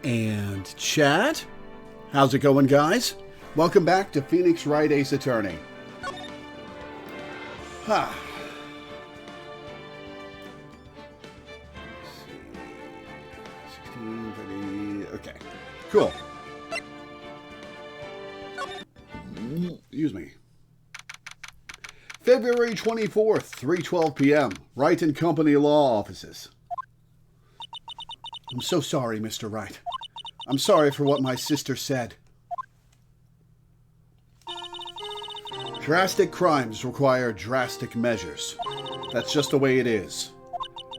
And chat. How's it going, guys? Welcome back to Phoenix Wright Ace Attorney. Ha. Let's see. 16, 30. Okay. Cool. Excuse me. February 24th, 3:12 p.m. Wright and Company Law Offices. I'm so sorry, Mr. Wright. I'm sorry for what my sister said. Drastic crimes require drastic measures. That's just the way it is.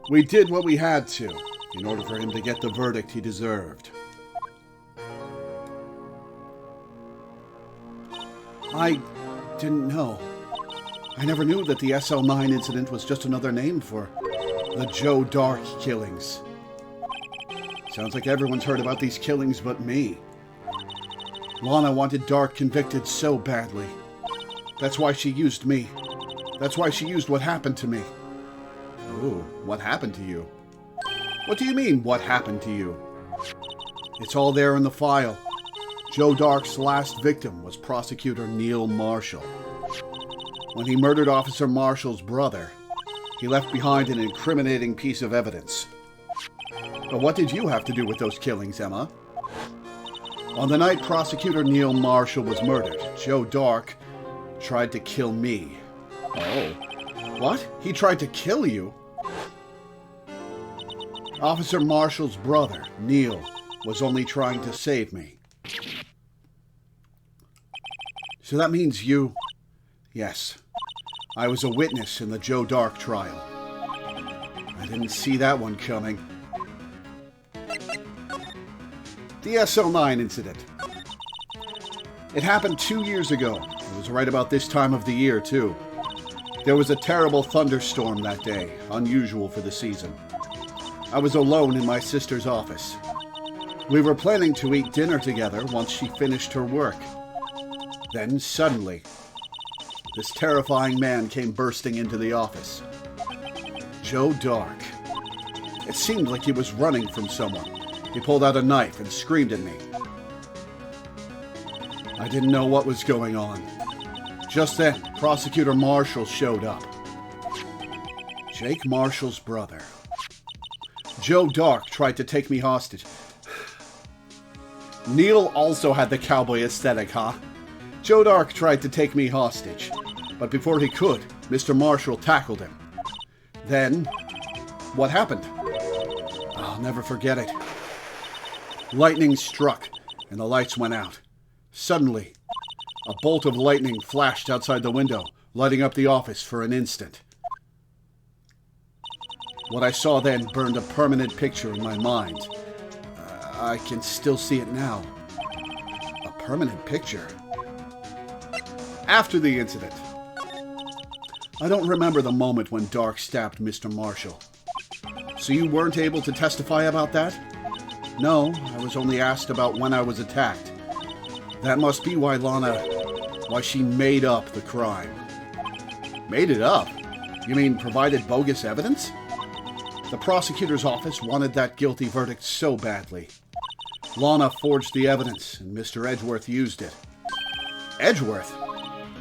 We did what we had to in order for him to get the verdict he deserved. I didn't know. I never knew that the SL9 incident was just another name for the Joe Dark killings. Sounds like everyone's heard about these killings but me. Lana wanted Dark convicted so badly. That's why she used me. That's why she used what happened to me. Ooh, what happened to you? What do you mean, what happened to you? It's all there in the file. Joe Dark's last victim was Prosecutor Neil Marshall. When he murdered Officer Marshall's brother, he left behind an incriminating piece of evidence. But what did you have to do with those killings, Emma? On the night Prosecutor Neil Marshall was murdered, Joe Dark tried to kill me. Oh. What? He tried to kill you? Officer Marshall's brother, Neil, was only trying to save me. So that means you... Yes. I was a witness in the Joe Dark trial. I didn't see that one coming. The SL9 incident. It happened 2 years ago. It was right about this time of the year, too. There was a terrible thunderstorm that day, unusual for the season. I was alone in my sister's office. We were planning to eat dinner together once she finished her work. Then, suddenly, this terrifying man came bursting into the office. Joe Dark. It seemed like he was running from someone. He pulled out a knife and screamed at me. I didn't know what was going on. Just then, Prosecutor Marshall showed up. Jake Marshall's brother. Joe Dark tried to take me hostage. Neil also had the cowboy aesthetic, huh? Joe Dark tried to take me hostage. But before he could, Mr. Marshall tackled him. Then, what happened? I'll never forget it. Lightning struck, and the lights went out. Suddenly, a bolt of lightning flashed outside the window, lighting up the office for an instant. What I saw then burned a permanent picture in my mind. I can still see it now. A permanent picture. After the incident. I don't remember the moment when Dark stabbed Mr. Marshall. So you weren't able to testify about that? No, I was only asked about when I was attacked. That must be why why she made up the crime. Made it up? You mean provided bogus evidence? The prosecutor's office wanted that guilty verdict so badly. Lana forged the evidence, and Mr. Edgeworth used it. Edgeworth?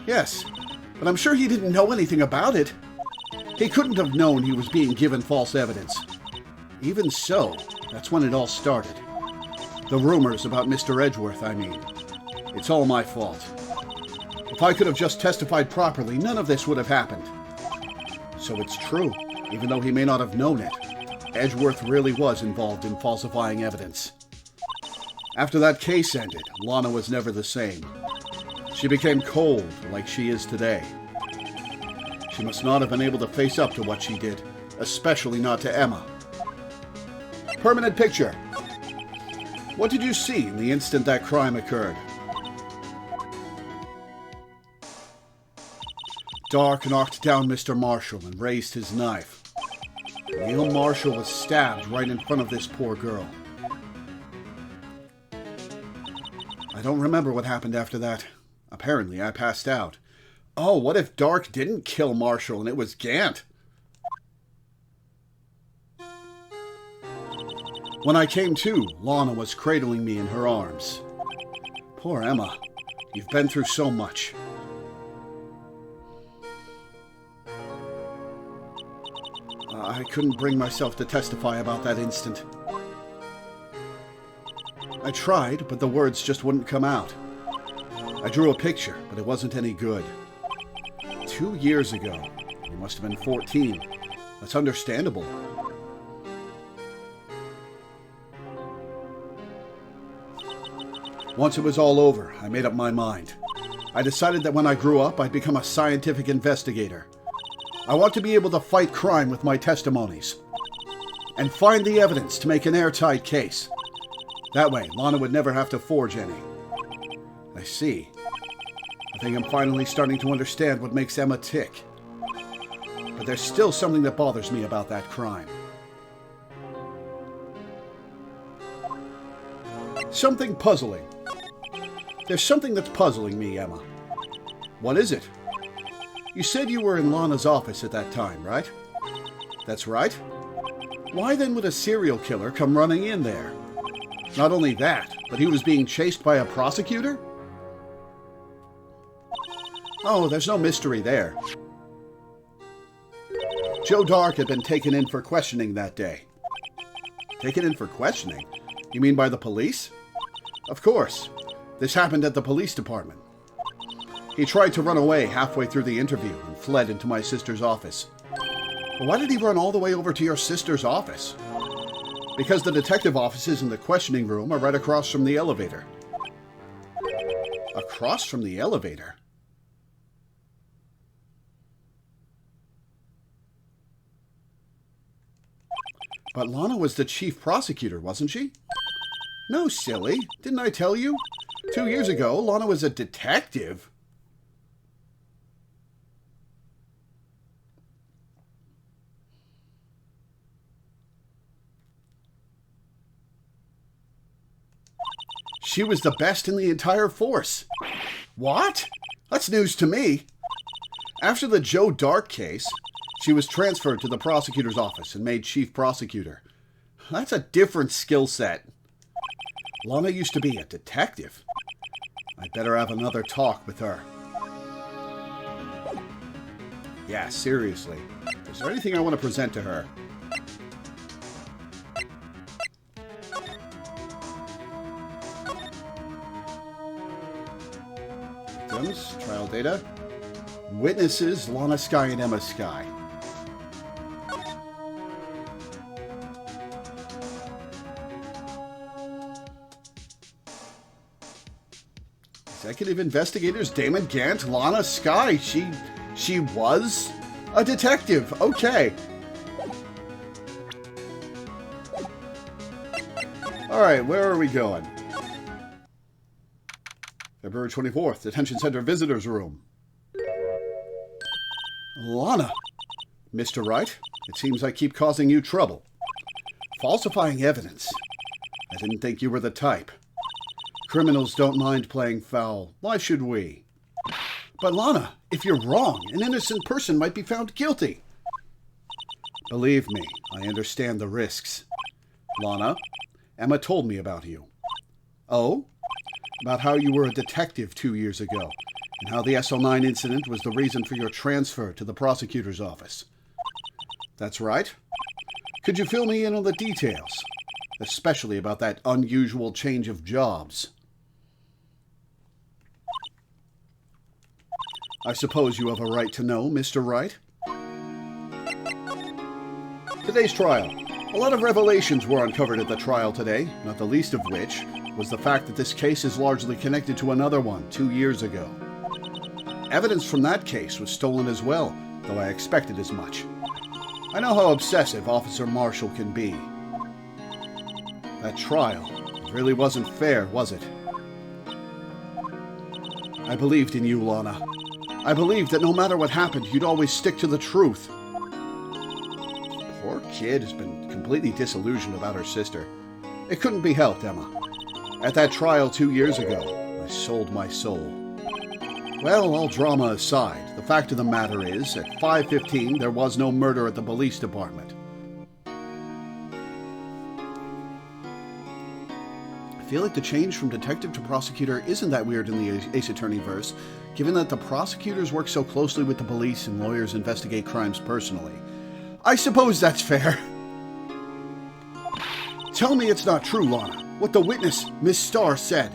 Yes, but I'm sure he didn't know anything about it. He couldn't have known he was being given false evidence. Even so, that's when it all started. The rumors about Mr. Edgeworth, I mean. It's all my fault. If I could have just testified properly, none of this would have happened. So it's true, even though he may not have known it. Edgeworth really was involved in falsifying evidence. After that case ended, Lana was never the same. She became cold, like she is today. She must not have been able to face up to what she did, especially not to Emma. Permanent picture. What did you see in the instant that crime occurred? Dark knocked down Mr. Marshall and raised his knife. Neil Marshall was stabbed right in front of this poor girl. I don't remember what happened after that. Apparently, I passed out. Oh, what if Dark didn't kill Marshall and it was Gant? When I came to, Lana was cradling me in her arms. Poor Emma. You've been through so much. I couldn't bring myself to testify about that instant. I tried, but the words just wouldn't come out. I drew a picture, but it wasn't any good. 2 years ago. You must have been 14. That's understandable. Once it was all over, I made up my mind. I decided that when I grew up, I'd become a scientific investigator. I want to be able to fight crime with my testimonies and find the evidence to make an airtight case. That way, Lana would never have to forge any. I see. I think I'm finally starting to understand what makes Emma tick. But there's still something that bothers me about that crime. Something puzzling. There's something that's puzzling me, Emma. What is it? You said you were in Lana's office at that time, right? That's right. Why then would a serial killer come running in there? Not only that, but he was being chased by a prosecutor? Oh, there's no mystery there. Joe Dark had been taken in for questioning that day. Taken in for questioning? You mean by the police? Of course. This happened at the police department. He tried to run away halfway through the interview and fled into my sister's office. But why did he run all the way over to your sister's office? Because the detective offices in the questioning room are right across from the elevator. Across from the elevator? But Lana was the chief prosecutor, wasn't she? No, silly. Didn't I tell you? 2 years ago, Lana was a detective. She was the best in the entire force. What? That's news to me. After the Joe Dark case, she was transferred to the prosecutor's office and made chief prosecutor. That's a different skill set. Lana used to be a detective. I'd better have another talk with her. Yeah, seriously. Is there anything I want to present to her? Victims, trial data. Witnesses, Lana Skye and Emma Skye. Executive investigators Damon Gant, Lana Skye. She was a detective. Okay. Alright, where are we going? February 24th, Detention Center Visitors Room. Lana. Mr. Wright, it seems I keep causing you trouble. Falsifying evidence. I didn't think you were the type. Criminals don't mind playing foul. Why should we? But Lana, if you're wrong, an innocent person might be found guilty. Believe me, I understand the risks. Lana, Emma told me about you. Oh? About how you were a detective 2 years ago, and how the SL9 incident was the reason for your transfer to the prosecutor's office. That's right. Could you fill me in on the details? Especially about that unusual change of jobs. I suppose you have a right to know, Mr. Wright. Today's trial. A lot of revelations were uncovered at the trial today, not the least of which was the fact that this case is largely connected to another one 2 years ago. Evidence from that case was stolen as well, though I expected as much. I know how obsessive Officer Marshall can be. That trial really wasn't fair, was it? I believed in you, Lana. I believed that no matter what happened, you'd always stick to the truth. Poor kid has been completely disillusioned about her sister. It couldn't be helped, Emma. At that trial 2 years ago, I sold my soul. Well, all drama aside, the fact of the matter is, at 5:15, there was no murder at the police department. feel like the change from detective to prosecutor isn't that weird in the Ace Attorney verse, given that the prosecutors work so closely with the police and lawyers investigate crimes personally. I suppose that's fair. Tell me it's not true, Lana, what the witness, Miss Starr, said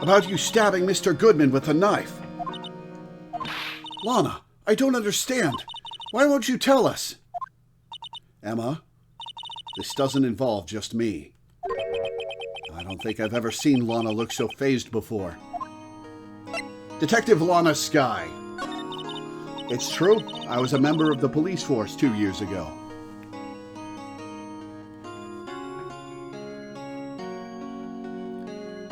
about you stabbing Mr. Goodman with a knife. Lana, I don't understand. Why won't you tell us? Emma, this doesn't involve just me. I don't think I've ever seen Lana look so fazed before. Detective Lana Skye. It's true, I was a member of the police force 2 years ago.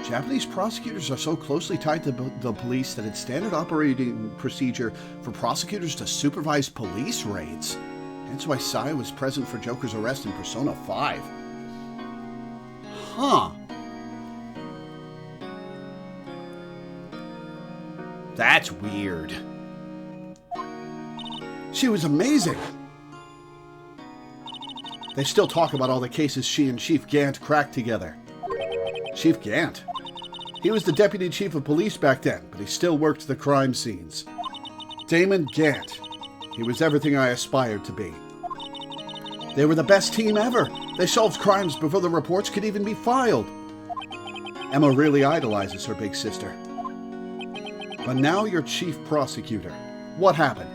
Japanese prosecutors are so closely tied to the police that it's standard operating procedure for prosecutors to supervise police raids. Hence why Sai was present for Joker's arrest in Persona 5. Huh. That's weird. She was amazing. They still talk about all the cases she and Chief Gant cracked together. Chief Gant? He was the deputy chief of police back then, but he still worked the crime scenes. Damon Gant. He was everything I aspired to be. They were the best team ever. They solved crimes before the reports could even be filed. Emma really idolizes her big sister. But now you're chief prosecutor. What happened?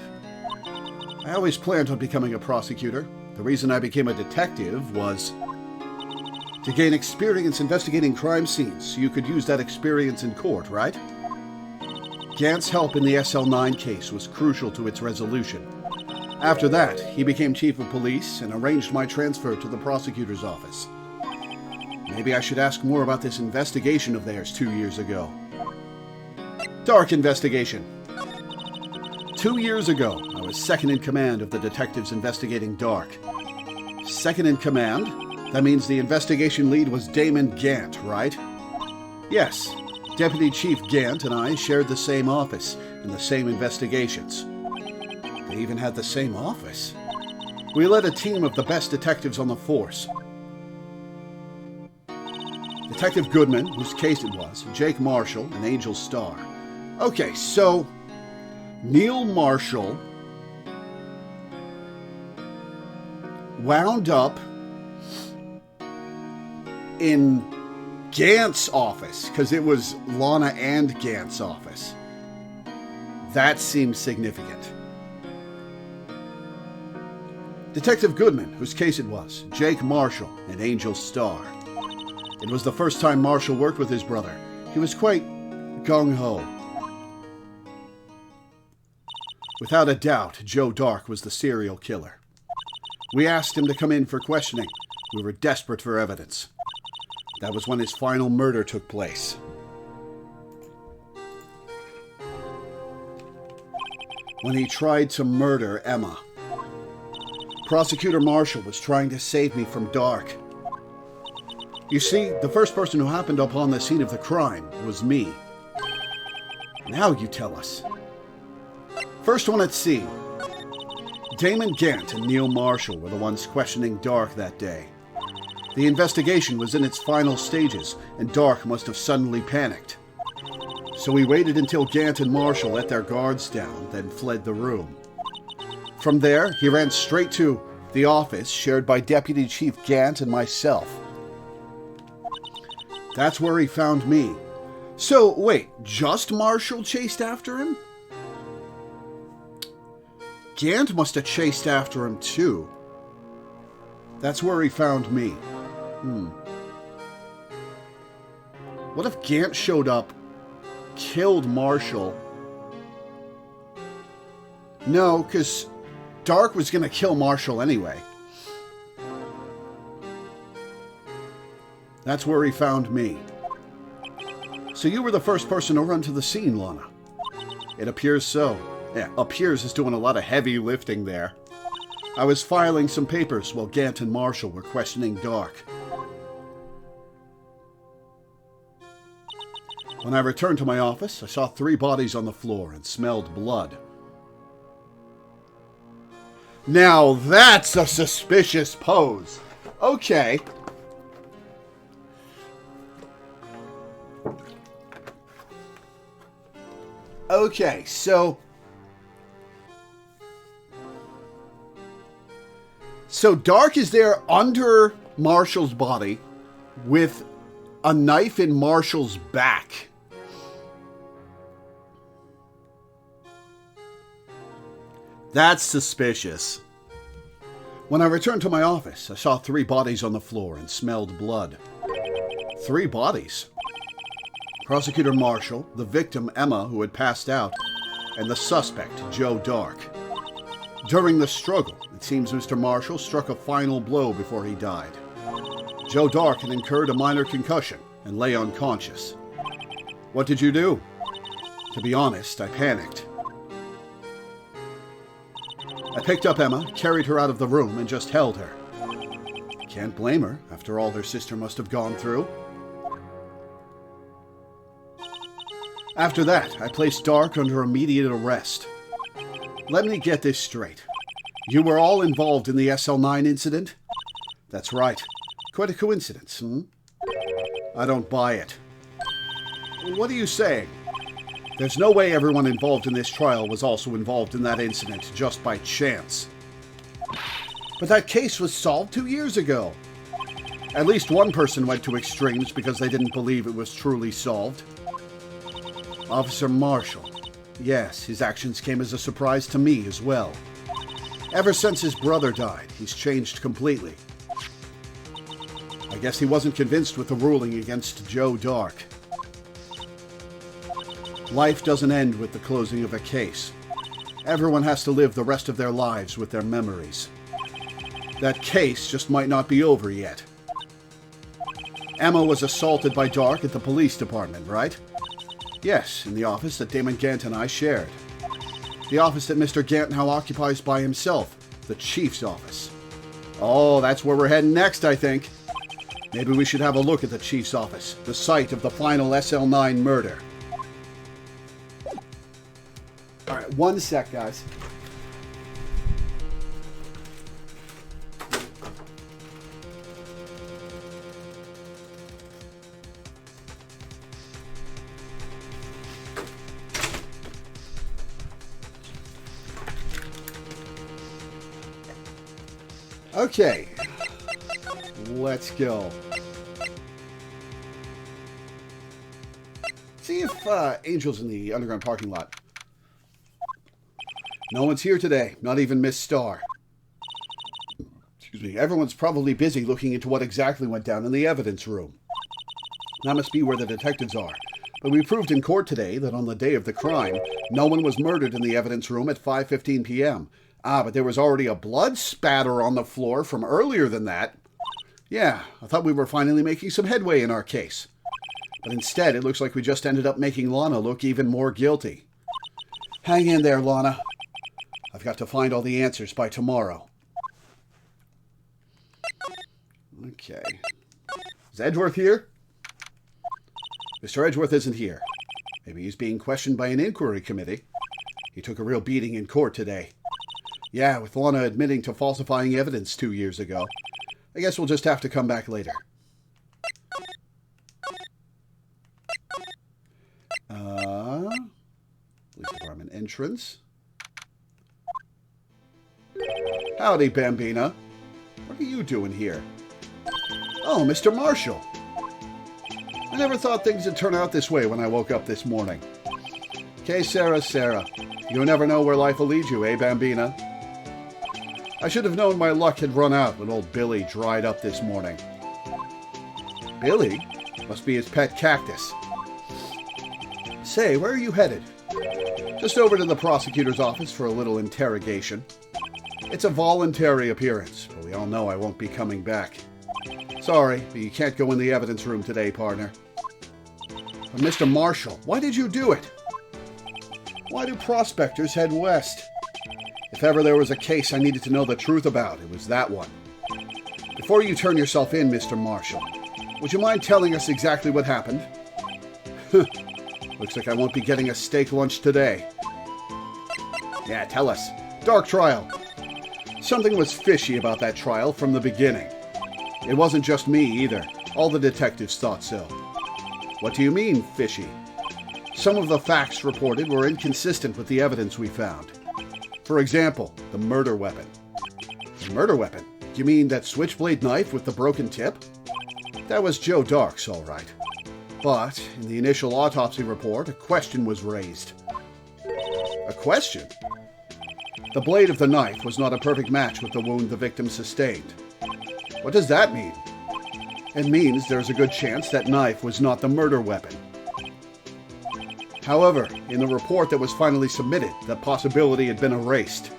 I always planned on becoming a prosecutor. The reason I became a detective was to gain experience investigating crime scenes, so you could use that experience in court, right? Gant's help in the SL9 case was crucial to its resolution. After that, he became chief of police and arranged my transfer to the prosecutor's office. Maybe I should ask more about this investigation of theirs 2 years ago. Dark investigation. 2 years ago, I was second in command of the detectives investigating Dark. Second in command? That means the investigation lead was Damon Gant, right? Yes, Deputy Chief Gant and I shared the same office and the same investigations. They even had the same office. We led a team of the best detectives on the force. Detective Goodman, whose case it was, Jake Marshall, and Angel Starr. Okay, so Neil Marshall wound up in Gant's office, because it was Lana and Gant's office. That seems significant. Detective Goodman, whose case it was, Jake Marshall, and Angel Starr. It was the first time Marshall worked with his brother. He was quite gung-ho. Without a doubt, Joe Dark was the serial killer. We asked him to come in for questioning. We were desperate for evidence. That was when his final murder took place. When he tried to murder Emma. Prosecutor Marshall was trying to save me from Dark. You see, the first person who happened upon the scene of the crime was me. Now you tell us. First one at scene. Damon Gant and Neil Marshall were the ones questioning Dark that day. The investigation was in its final stages, and Dark must have suddenly panicked. So we waited until Gant and Marshall let their guards down, then fled the room. From there, he ran straight to the office shared by Deputy Chief Gant and myself. That's where he found me. So, wait, just Marshall chased after him? Gant must have chased after him too. That's where he found me. What if Gant showed up, killed Marshall? No, because Dark was going to kill Marshall anyway. That's where he found me. So you were the first person to run to the scene, Lana. It appears so. Yeah, appears is doing a lot of heavy lifting there. I was filing some papers while Gant and Marshall were questioning Dark. When I returned to my office, I saw 3 bodies on the floor and smelled blood. Now that's a suspicious pose. Okay. Okay, so Dark is there under Marshall's body with a knife in Marshall's back. That's suspicious. When I returned to my office, I saw 3 bodies on the floor and smelled blood. 3 bodies. Prosecutor Marshall, the victim Emma, who had passed out, and the suspect, Joe Dark. During the struggle, it seems Mr. Marshall struck a final blow before he died. Joe Dark had incurred a minor concussion and lay unconscious. What did you do? To be honest, I panicked. I picked up Emma, carried her out of the room, and just held her. Can't blame her, after all her sister must have gone through. After that, I placed Dark under immediate arrest. Let me get this straight. You were all involved in the SL9 incident? That's right. Quite a coincidence, I don't buy it. What are you saying? There's no way everyone involved in this trial was also involved in that incident just by chance. But that case was solved 2 years ago. At least one person went to extremes because they didn't believe it was truly solved. Officer Marshall. Yes, his actions came as a surprise to me as well. Ever since his brother died, he's changed completely. I guess he wasn't convinced with the ruling against Joe Dark. Life doesn't end with the closing of a case. Everyone has to live the rest of their lives with their memories. That case just might not be over yet. Emma was assaulted by Dark at the police department, right? Yes, in the office that Damon Gant and I shared. The office that Mr. Gant now occupies by himself, the chief's office. Oh, that's where we're heading next, I think. Maybe we should have a look at the chief's office, the site of the final SL9 murder. Alright, one sec, guys. Okay, let's go. See if Angel's in the underground parking lot. No one's here today, not even Miss Starr. Excuse me, everyone's probably busy looking into what exactly went down in the evidence room. That must be where the detectives are. But we proved in court today that on the day of the crime, no one was murdered in the evidence room at 5:15 p.m. But there was already a blood spatter on the floor from earlier than that. Yeah, I thought we were finally making some headway in our case. But instead, it looks like we just ended up making Lana look even more guilty. Hang in there, Lana. I've got to find all the answers by tomorrow. Okay. Is Edgeworth here? Mr. Edgeworth isn't here. Maybe he's being questioned by an inquiry committee. He took a real beating in court today. Yeah, with Lana admitting to falsifying evidence 2 years ago. I guess we'll just have to come back later. Police department entrance. Howdy, Bambina. What are you doing here? Oh, Mr. Marshall. I never thought things would turn out this way when I woke up this morning. Que Sarah, Sarah. You never know where life will lead you, eh, Bambina? I should have known my luck had run out when old Billy dried up this morning. Billy? Must be his pet cactus. Say, where are you headed? Just over to the prosecutor's office for a little interrogation. It's a voluntary appearance, but we all know I won't be coming back. Sorry, but you can't go in the evidence room today, partner. But Mr. Marshall, why did you do it? Why do prospectors head west? If ever there was a case I needed to know the truth about, it was that one. Before you turn yourself in, Mr. Marshall, would you mind telling us exactly what happened? Looks like I won't be getting a steak lunch today. Yeah, tell us. Dark trial. Something was fishy about that trial from the beginning. It wasn't just me either. All the detectives thought so. What do you mean, fishy? Some of the facts reported were inconsistent with the evidence we found. For example, the murder weapon. The murder weapon? You mean that switchblade knife with the broken tip? That was Joe Dark's, all right. But in the initial autopsy report, a question was raised. A question? The blade of the knife was not a perfect match with the wound the victim sustained. What does that mean? It means there's a good chance that knife was not the murder weapon. However, in the report that was finally submitted, the possibility had been erased.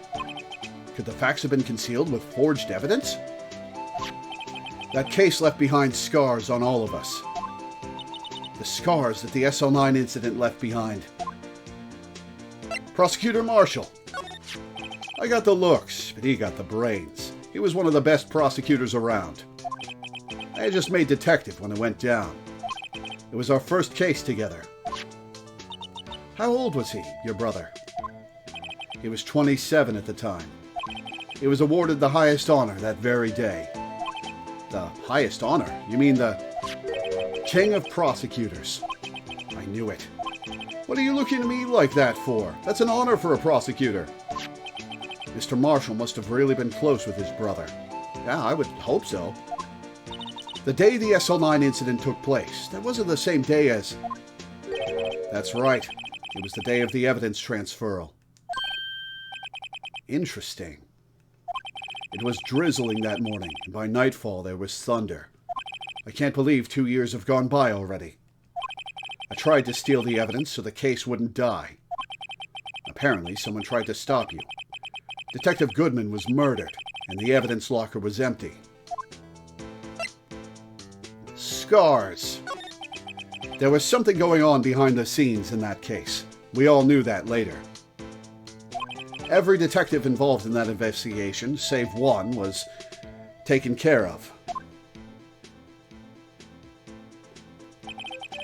Could the facts have been concealed with forged evidence? That case left behind scars on all of us. The scars that the SL9 incident left behind. Prosecutor Marshall. I got the looks, but he got the brains. He was one of the best prosecutors around. I had just made detective when it went down. It was our first case together. How old was he, your brother? He was 27 at the time. He was awarded the highest honor that very day. The highest honor? You mean the King of Prosecutors? I knew it. What are you looking at me like that for? That's an honor for a prosecutor. Mr. Marshall must have really been close with his brother. Yeah, I would hope so. The day the SL9 incident took place, that wasn't the same day as... That's right. It was the day of the evidence transferal. Interesting. It was drizzling that morning, and by nightfall there was thunder. I can't believe 2 years have gone by already. I tried to steal the evidence so the case wouldn't die. Apparently, someone tried to stop you. Detective Goodman was murdered, and the evidence locker was empty. Scars. There was something going on behind the scenes in that case. We all knew that later. Every detective involved in that investigation, save one, was taken care of.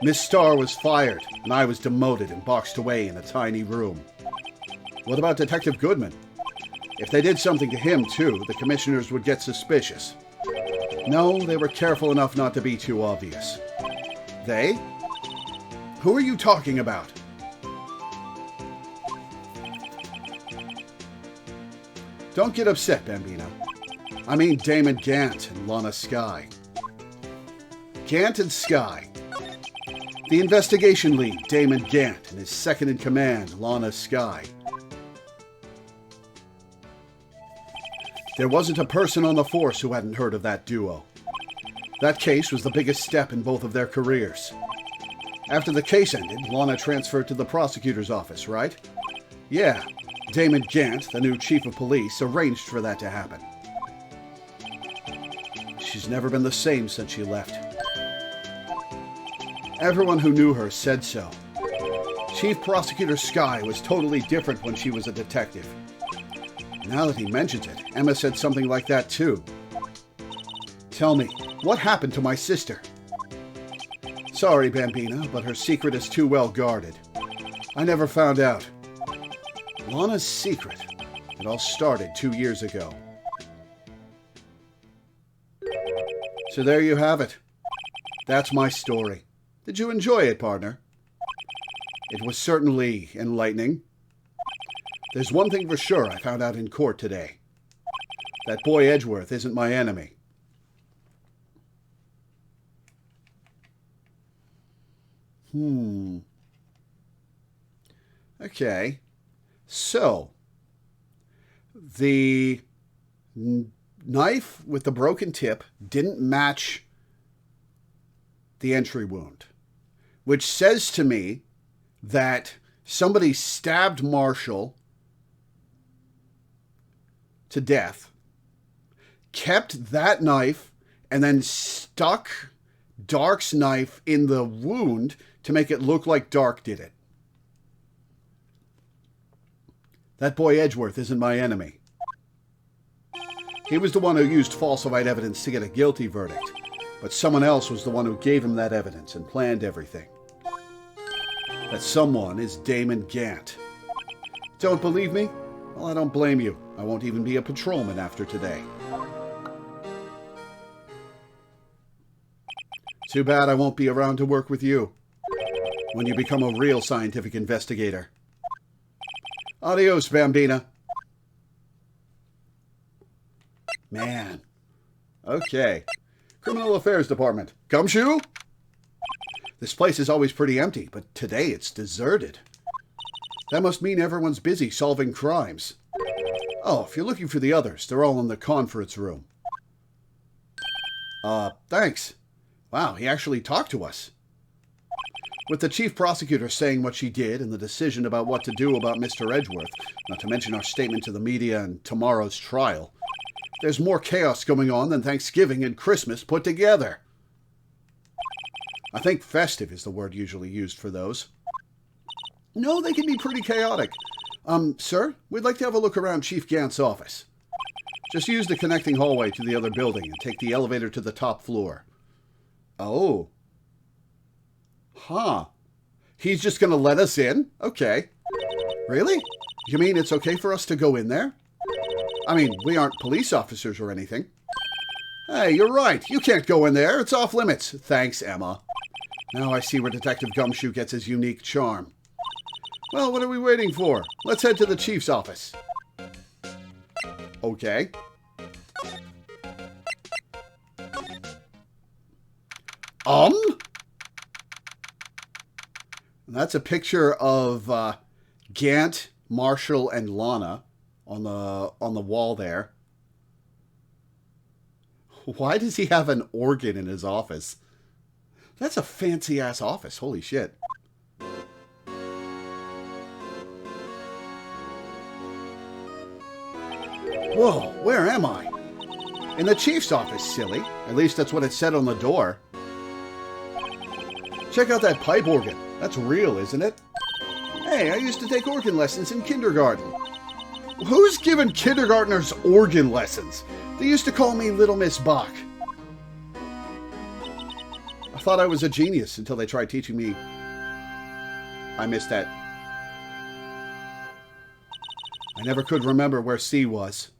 Miss Starr was fired, and I was demoted and boxed away in a tiny room. What about Detective Goodman? If they did something to him, too, the commissioners would get suspicious. No, they were careful enough not to be too obvious. They? Who are you talking about? Don't get upset, Bambino. I mean Damon Gant and Lana Skye. Gant and Skye. The investigation lead, Damon Gant, and his second-in-command, Lana Skye. There wasn't a person on the force who hadn't heard of that duo. That case was the biggest step in both of their careers. After the case ended, Lana transferred to the prosecutor's office, right? Yeah, Damon Gant, the new chief of police, arranged for that to happen. She's never been the same since she left. Everyone who knew her said so. Chief Prosecutor Skye was totally different when she was a detective. Now that he mentions it, Emma said something like that too. Tell me, what happened to my sister? Sorry, Bambina, but her secret is too well guarded. I never found out. Lana's secret. It all started 2 years ago. So there you have it. That's my story. Did you enjoy it, partner? It was certainly enlightening. There's one thing for sure I found out in court today. That boy Edgeworth isn't my enemy. Okay. So, the knife with the broken tip didn't match the entry wound, which says to me that somebody stabbed Marshall to death, kept that knife, and then stuck Dark's knife in the wound to make it look like Dark did it. That boy Edgeworth isn't my enemy. He was the one who used falsified evidence to get a guilty verdict, but someone else was the one who gave him that evidence and planned everything. That someone is Damon Gant. Don't believe me? Well, I don't blame you. I won't even be a patrolman after today. Too bad I won't be around to work with you. when you become a real scientific investigator. Adios, Bambina. Man. Okay. Criminal Affairs Department. Gumshoe? This place is always pretty empty, but today it's deserted. That must mean everyone's busy solving crimes. Oh, if you're looking for the others, they're all in the conference room. Thanks. Wow, he actually talked to us. With the chief prosecutor saying what she did and the decision about what to do about Mr. Edgeworth, not to mention our statement to the media and tomorrow's trial, there's more chaos going on than Thanksgiving and Christmas put together. I think festive is the word usually used for those. No, they can be pretty chaotic. Sir, we'd like to have a look around Chief Gant's office. Just use the connecting hallway to the other building and take the elevator to the top floor. Oh. Huh. He's just going to let us in? Okay. Really? You mean it's okay for us to go in there? I mean, we aren't police officers or anything. Hey, you're right. You can't go in there. It's off limits. Thanks, Emma. Now I see where Detective Gumshoe gets his unique charm. Well, what are we waiting for? Let's head to the chief's office. Okay. That's a picture of Gant, Marshall, and Lana on the wall there. Why does he have an organ in his office? That's a fancy-ass office. Holy shit. Whoa, where am I? In the chief's office, silly. At least that's what it said on the door. Check out that pipe organ. That's real, isn't it? Hey, I used to take organ lessons in kindergarten. Who's given kindergartners organ lessons? They used to call me Little Miss Bach. I thought I was a genius until they tried teaching me. I missed that. I never could remember where C was.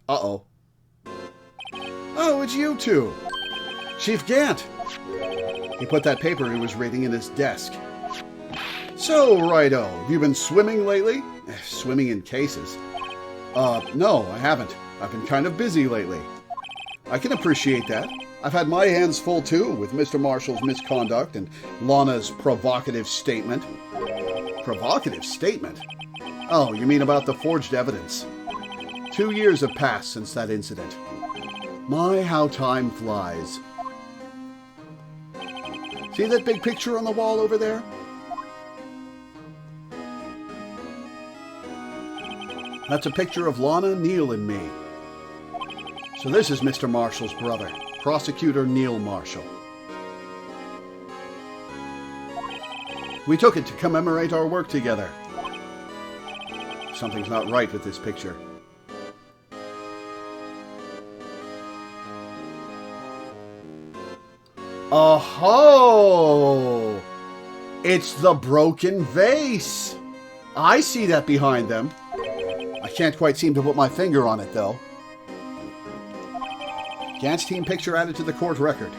Uh-oh. Oh, it's you two. Chief Gant. He put that paper he was reading in his desk. So, righto, have you been swimming lately? Swimming in cases. No, I haven't. I've been kind of busy lately. I can appreciate that. I've had my hands full too with Mr. Marshall's misconduct and Lana's provocative statement. Provocative statement? Oh, you mean about the forged evidence? 2 years have passed since that incident. My, how time flies. See that big picture on the wall over there? That's a picture of Lana, Neil, and me. So this is Mr. Marshall's brother, Prosecutor Neil Marshall. We took it to commemorate our work together. Something's not right with this picture. Oh-ho! It's the broken vase! I see that behind them. I can't quite seem to put my finger on it, though. Gant's team picture added to the court record.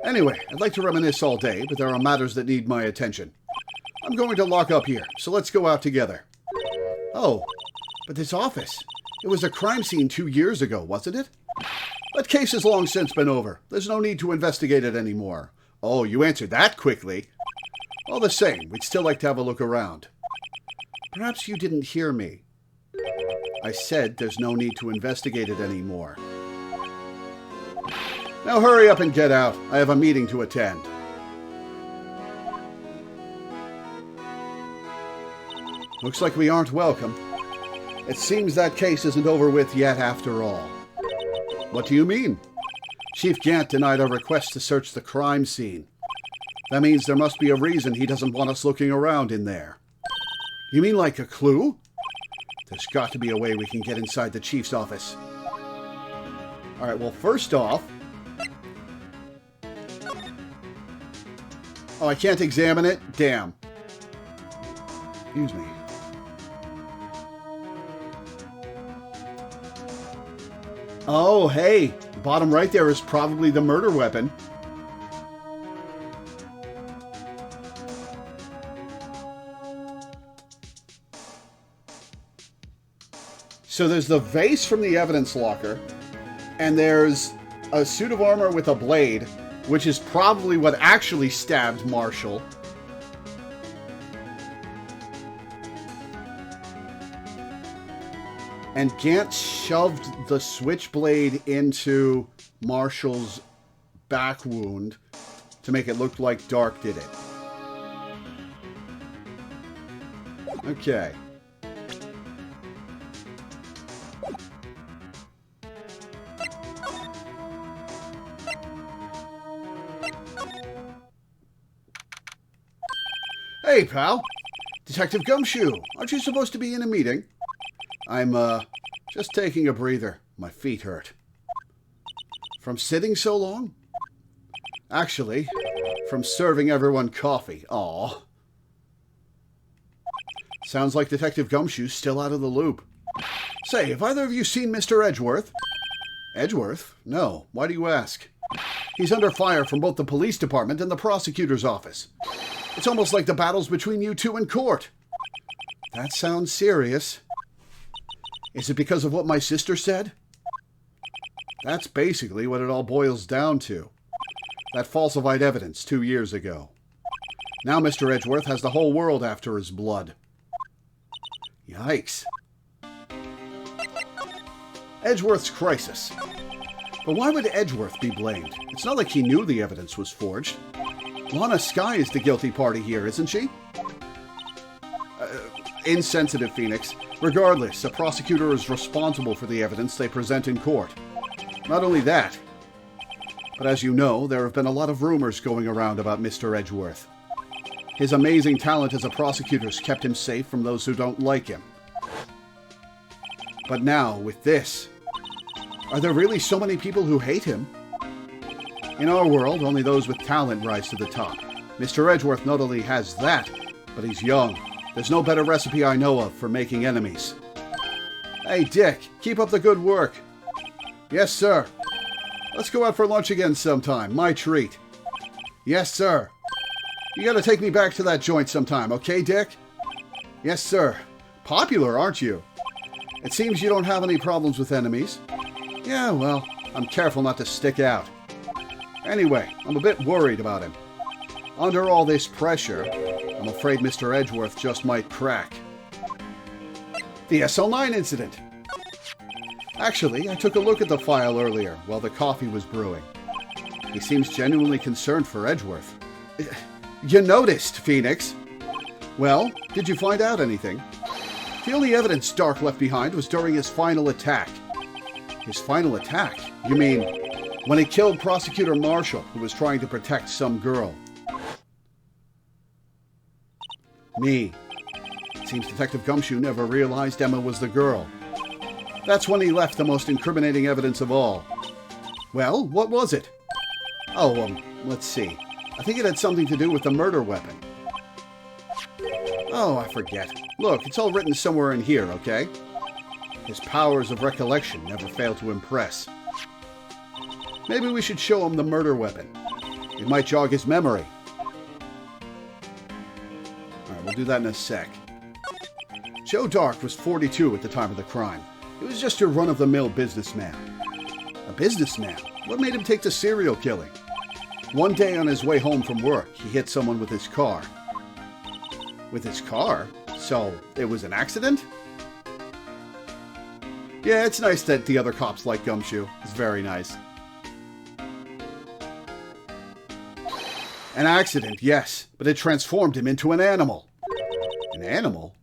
Anyway, I'd like to reminisce all day, but there are matters that need my attention. I'm going to lock up here, so let's go out together. Oh, but this office. It was a crime scene 2 years ago, wasn't it? That case has long since been over. There's no need to investigate it anymore. Oh, you answered that quickly. All the same, we'd still like to have a look around. Perhaps you didn't hear me. I said there's no need to investigate it anymore. Now hurry up and get out. I have a meeting to attend. Looks like we aren't welcome. It seems that case isn't over with yet after all. What do you mean? Chief Gant denied our request to search the crime scene. That means there must be a reason he doesn't want us looking around in there. You mean like a clue? There's got to be a way we can get inside the chief's office. Alright, well, first off... Oh, I can't examine it? Damn. Excuse me. Oh, hey, the bottom right there is probably the murder weapon. So there's the vase from the evidence locker, and there's a suit of armor with a blade, which is probably what actually stabbed Marshall. And Gant shoved the switchblade into Marshall's back wound to make it look like Dark did it. Okay. Hey, pal. Detective Gumshoe. Aren't you supposed to be in a meeting? I'm, just taking a breather. My feet hurt. From sitting so long? Actually, from serving everyone coffee. Aw. Sounds like Detective Gumshoe's still out of the loop. Say, have either of you seen Mr. Edgeworth? Edgeworth? No. Why do you ask? He's under fire from both the police department and the prosecutor's office. It's almost like the battle's between you two in court. That sounds serious. Is it because of what my sister said? That's basically what it all boils down to. That falsified evidence 2 years ago. Now Mr. Edgeworth has the whole world after his blood. Yikes. Edgeworth's crisis. But why would Edgeworth be blamed? It's not like he knew the evidence was forged. Lana Skye is the guilty party here, isn't she? Insensitive, Phoenix. Regardless, a prosecutor is responsible for the evidence they present in court. Not only that, but as you know, there have been a lot of rumors going around about Mr. Edgeworth. His amazing talent as a prosecutor's kept him safe from those who don't like him. But now, with this, are there really so many people who hate him? In our world, only those with talent rise to the top. Mr. Edgeworth not only has that, but he's young. There's no better recipe I know of for making enemies. Hey, Dick, keep up the good work. Yes, sir. Let's go out for lunch again sometime. My treat. Yes, sir. You gotta take me back to that joint sometime, okay, Dick? Yes, sir. Popular, aren't you? It seems you don't have any problems with enemies. Yeah, well, I'm careful not to stick out. Anyway, I'm a bit worried about him. Under all this pressure, I'm afraid Mr. Edgeworth just might crack. The SL9 incident. Actually, I took a look at the file earlier while the coffee was brewing. He seems genuinely concerned for Edgeworth. You noticed, Phoenix. Well, did you find out anything? The only evidence Dark left behind was during his final attack. His final attack? You mean when he killed Prosecutor Marshall, who was trying to protect some girl? Me. It seems Detective Gumshoe never realized Emma was the girl. That's when he left the most incriminating evidence of all. Well, what was it? Oh, let's see. I think it had something to do with the murder weapon. Oh, I forget. Look, it's all written somewhere in here, okay? His powers of recollection never fail to impress. Maybe we should show him the murder weapon. It might jog his memory. Alright, we'll do that in a sec. Joe Dark was 42 at the time of the crime. He was just a run-of-the-mill businessman. A businessman? What made him take to serial killing? One day on his way home from work, he hit someone with his car. With his car? So, it was an accident? Yeah, it's nice that the other cops like Gumshoe. It's very nice. An accident, yes, but it transformed him into an animal. An animal?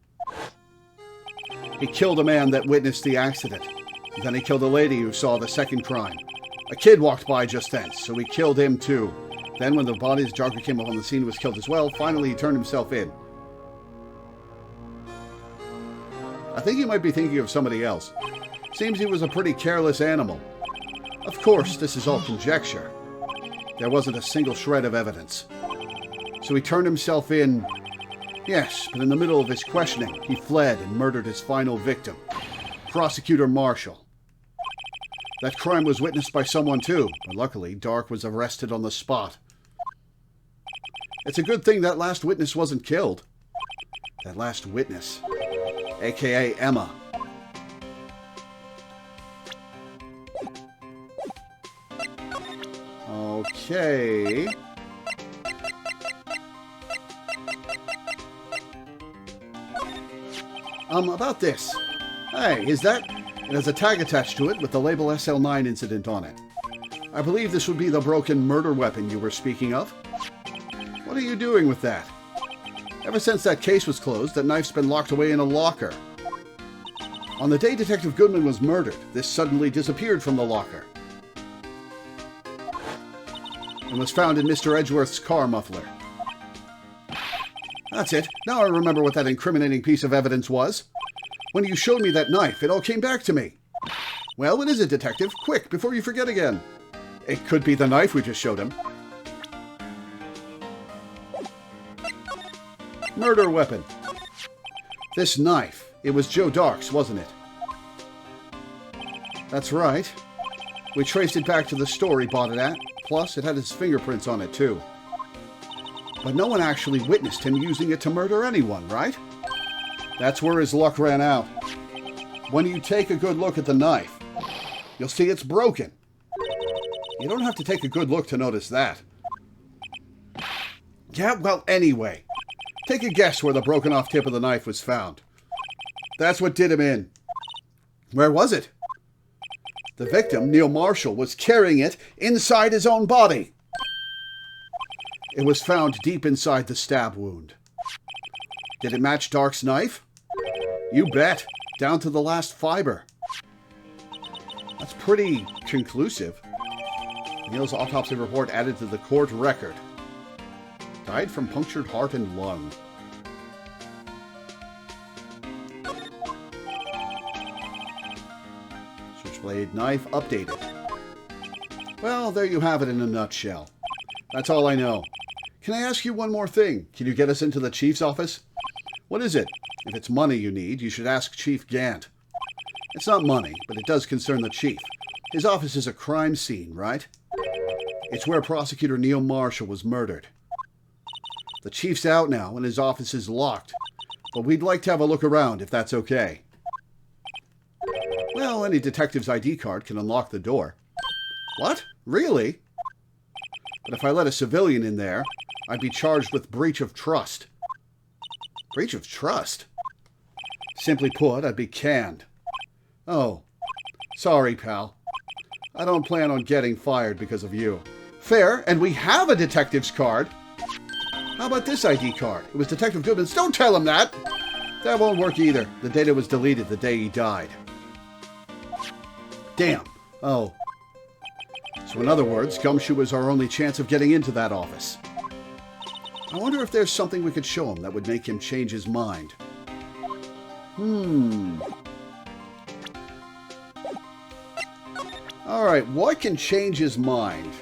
He killed a man that witnessed the accident. And then he killed a lady who saw the second crime. A kid walked by just then, so he killed him too. Then when the body's jogger came up on the scene, was killed as well. Finally, he turned himself in. I think you might be thinking of somebody else. Seems he was a pretty careless animal. Of course, this is all conjecture. There wasn't a single shred of evidence. So he turned himself in. Yes, but in the middle of his questioning, he fled and murdered his final victim, Prosecutor Marshall. That crime was witnessed by someone too, but luckily Dark was arrested on the spot. It's a good thing that last witness wasn't killed. That last witness, aka Emma. Okay. About this. Hey, is that... It has a tag attached to it with the label SL9 incident on it. I believe this would be the broken murder weapon you were speaking of. What are you doing with that? Ever since that case was closed, that knife's been locked away in a locker. On the day Detective Goodman was murdered, this suddenly disappeared from the locker. And was found in Mr. Edgeworth's car muffler. That's it. Now I remember what that incriminating piece of evidence was. When you showed me that knife, it all came back to me. Well, what is it, Detective? Quick, before you forget again. It could be the knife we just showed him. Murder weapon. This knife. It was Joe Dark's, wasn't it? That's right. We traced it back to the store he bought it at. Plus, it had his fingerprints on it, too. But no one actually witnessed him using it to murder anyone, right? That's where his luck ran out. When you take a good look at the knife, you'll see it's broken. You don't have to take a good look to notice that. Yeah, well, anyway. Take a guess where the broken off tip of the knife was found. That's what did him in. Where was it? The victim, Neil Marshall, was carrying it inside his own body. It was found deep inside the stab wound. Did it match Dark's knife? You bet. Down to the last fiber. That's pretty conclusive. Neil's autopsy report added to the court record. Died from punctured heart and lung. Switchblade knife updated. Well, there you have it in a nutshell. That's all I know. Can I ask you one more thing? Can you get us into the chief's office? What is it? If it's money you need, you should ask Chief Gant. It's not money, but it does concern the chief. His office is a crime scene, right? It's where Prosecutor Neil Marshall was murdered. The chief's out now, and his office is locked. But we'd like to have a look around, if that's okay. Well, any detective's ID card can unlock the door. What? Really? But if I let a civilian in there, I'd be charged with breach of trust. Breach of trust? Simply put, I'd be canned. Oh. Sorry, pal. I don't plan on getting fired because of you. Fair, and we have a detective's card. How about this ID card? It was Detective Goodman's. Don't tell him that! That won't work either. The data was deleted the day he died. Damn. Oh. So in other words, Gumshoe was our only chance of getting into that office. I wonder if there's something we could show him that would make him change his mind. Alright, what can change his mind?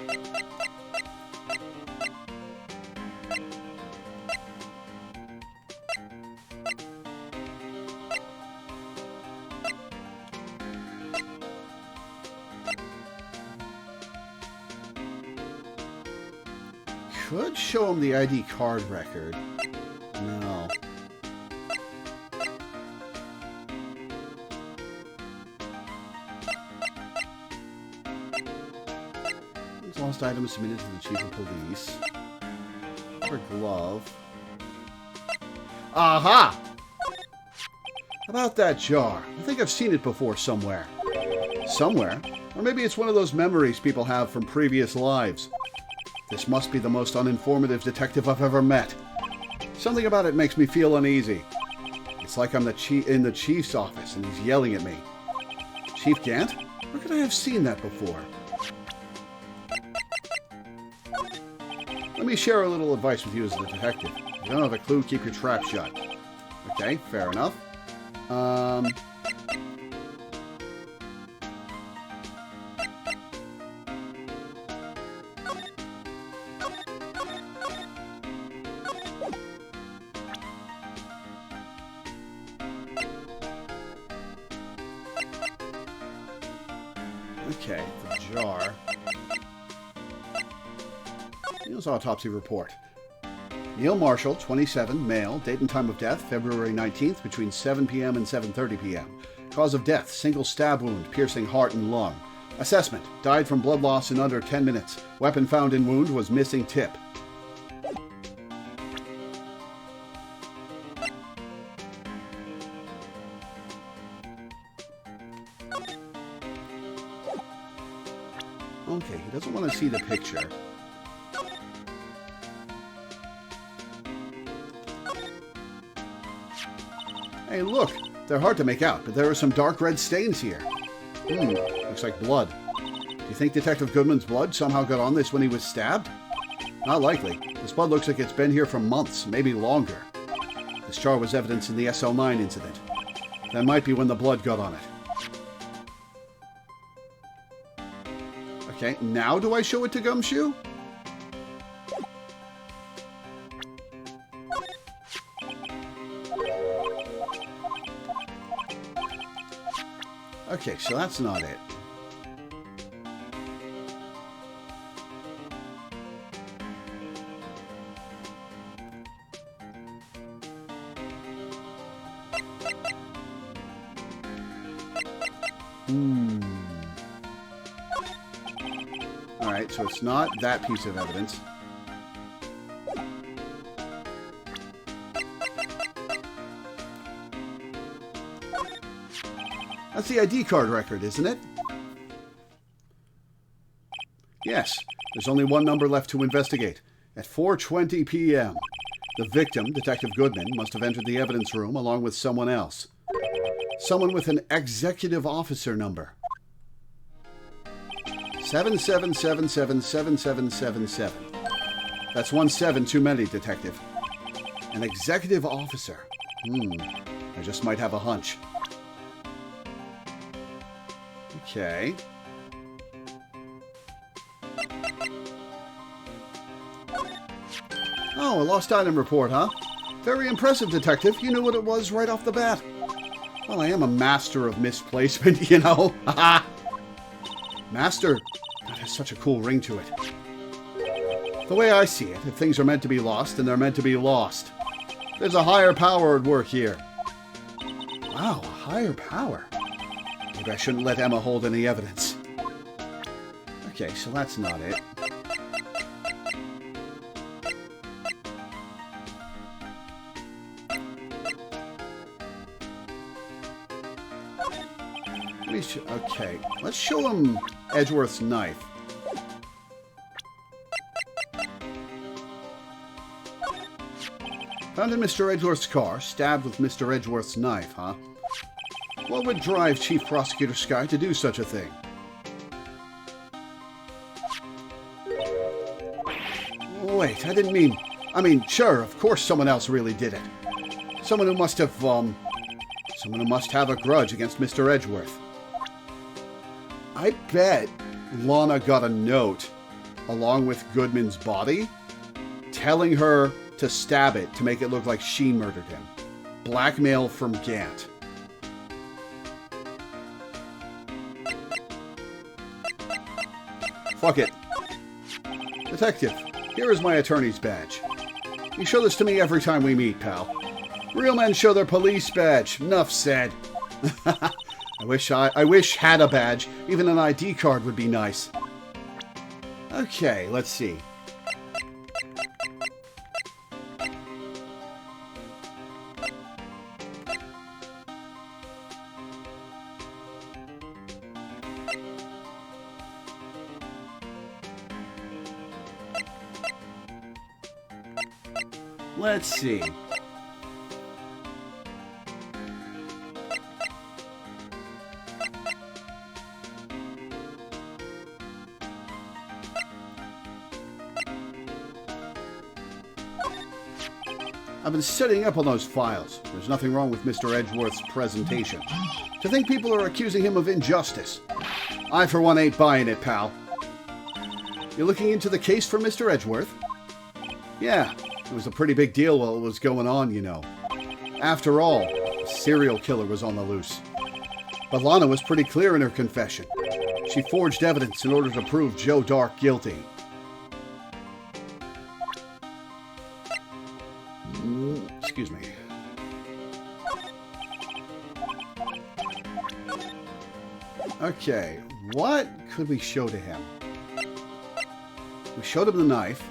Could show him the ID card record. No. These lost items submitted to the chief of police. Or glove. Aha! How about that jar? I think I've seen it before somewhere. Somewhere? Or maybe it's one of those memories people have from previous lives. This must be the most uninformative detective I've ever met. Something about it makes me feel uneasy. It's like I'm in the chief's office and he's yelling at me. Chief Gant? Where could I have seen that before? Let me share a little advice with you as a detective. If you don't have a clue, keep your trap shut. Okay, fair enough. Okay, the jar. Neil's autopsy report. Neil Marshall, 27, male, date and time of death, February 19th, between 7 p.m. and 7:30 p.m. Cause of death, single stab wound, piercing heart and lung. Assessment, died from blood loss in under 10 minutes. Weapon found in wound was missing tip. Okay, he doesn't want to see the picture. Hey, look! They're hard to make out, but there are some dark red stains here. Looks like blood. Do you think Detective Goodman's blood somehow got on this when he was stabbed? Not likely. This blood looks like it's been here for months, maybe longer. This jar was evidence in the SL9 incident. That might be when the blood got on it. Okay, now do I show it to Gumshoe? Okay, so that's not it. Alright, so it's not that piece of evidence. That's the ID card record, isn't it? Yes, there's only one number left to investigate. At 4:20 p.m., the victim, Detective Goodman, must have entered the evidence room along with someone else. Someone with an executive officer number. 77777777. That's 1 7 too many, Detective. An executive officer. I just might have a hunch. Okay. Oh, a lost item report, huh? Very impressive, Detective. You knew what it was right off the bat. Well, I am a master of misplacement, you know. Master. That has such a cool ring to it. The way I see it, if things are meant to be lost, then they're meant to be lost. There's a higher power at work here. Wow, a higher power. Maybe I shouldn't let Emma hold any evidence. Okay, so that's not it. Okay, let's show him Edgeworth's knife. Found in Mr. Edgeworth's car, stabbed with Mr. Edgeworth's knife, huh? What would drive Chief Prosecutor Skye to do such a thing? Wait, I didn't mean... I mean, sure, of course someone else really did it. Someone who must have, someone who must have a grudge against Mr. Edgeworth. I bet Lana got a note along with Goodman's body telling her to stab it to make it look like she murdered him. Blackmail from Gant. Fuck it. Detective, here is my attorney's badge. You show this to me every time we meet, pal. Real men show their police badge. Enough said. I wish had a badge. Even an ID card would be nice. Okay, let's see. Let's see. I've been studying up on those files. There's nothing wrong with Mr. Edgeworth's presentation. To think people are accusing him of injustice. I, for one, ain't buying it, pal. You're looking into the case for Mr. Edgeworth? Yeah, it was a pretty big deal while it was going on, you know. After all, a serial killer was on the loose. But Lana was pretty clear in her confession. She forged evidence in order to prove Joe Dark guilty. Excuse me. Okay, what could we show to him? We showed him the knife.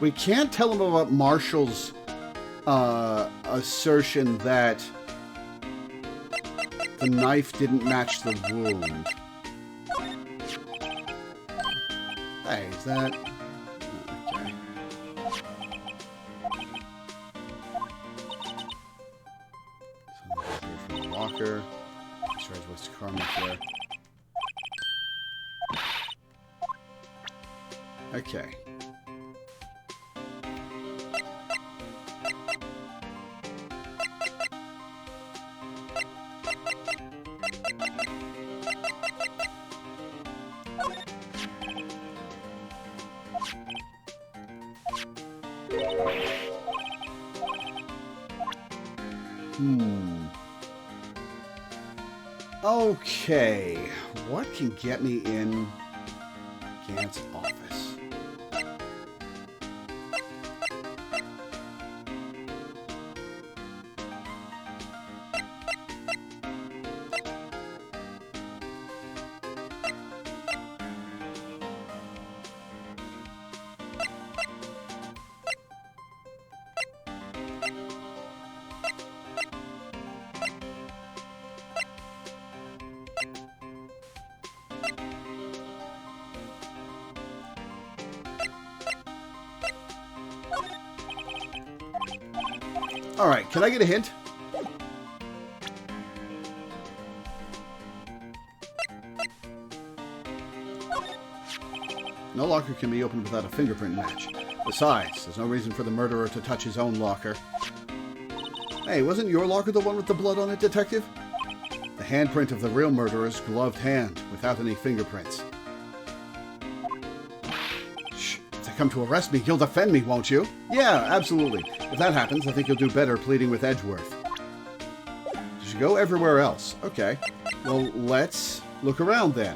We can't tell him about Marshall's assertion that the knife didn't match the wound. Hey, is that... Okay. Something from the locker. Sorry, what's karma there? Okay. Okay, what can get me in Gant's office? Alright, can I get a hint? No locker can be opened without a fingerprint match. Besides, there's no reason for the murderer to touch his own locker. Hey, wasn't your locker the one with the blood on it, Detective? The handprint of the real murderer's gloved hand, without any fingerprints. Shh, if they come to arrest me, you'll defend me, won't you? Yeah, absolutely. If that happens, I think you'll do better pleading with Edgeworth. You should go everywhere else. Okay. Well, let's look around then.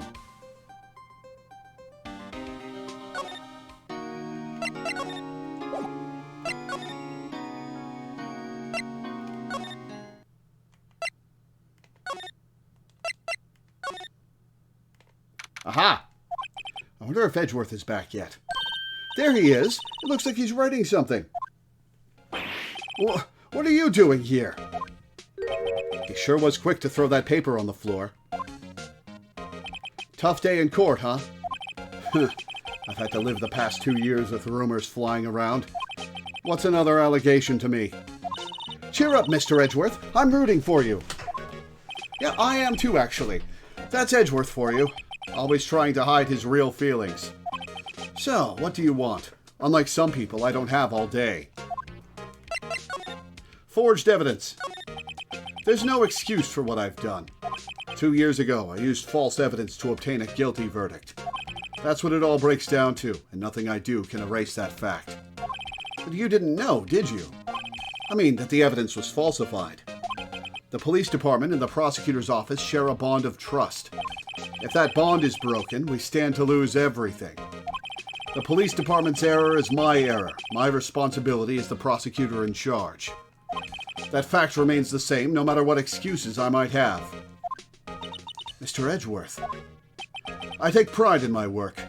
Aha! I wonder if Edgeworth is back yet. There he is. It looks like he's writing something. What are you doing here? He sure was quick to throw that paper on the floor. Tough day in court, huh? I've had to live the past 2 years with rumors flying around. What's another allegation to me? Cheer up, Mr. Edgeworth. I'm rooting for you. Yeah, I am too, actually. That's Edgeworth for you. Always trying to hide his real feelings. So, what do you want? Unlike some people, I don't have all day. Forged evidence. There's no excuse for what I've done. 2 years ago, I used false evidence to obtain a guilty verdict. That's what it all breaks down to, and nothing I do can erase that fact. But you didn't know, did you? I mean, that the evidence was falsified. The police department and the prosecutor's office share a bond of trust. If that bond is broken, we stand to lose everything. The police department's error is my error. My responsibility is the prosecutor in charge. That fact remains the same, no matter what excuses I might have. Mr. Edgeworth, I take pride in my work.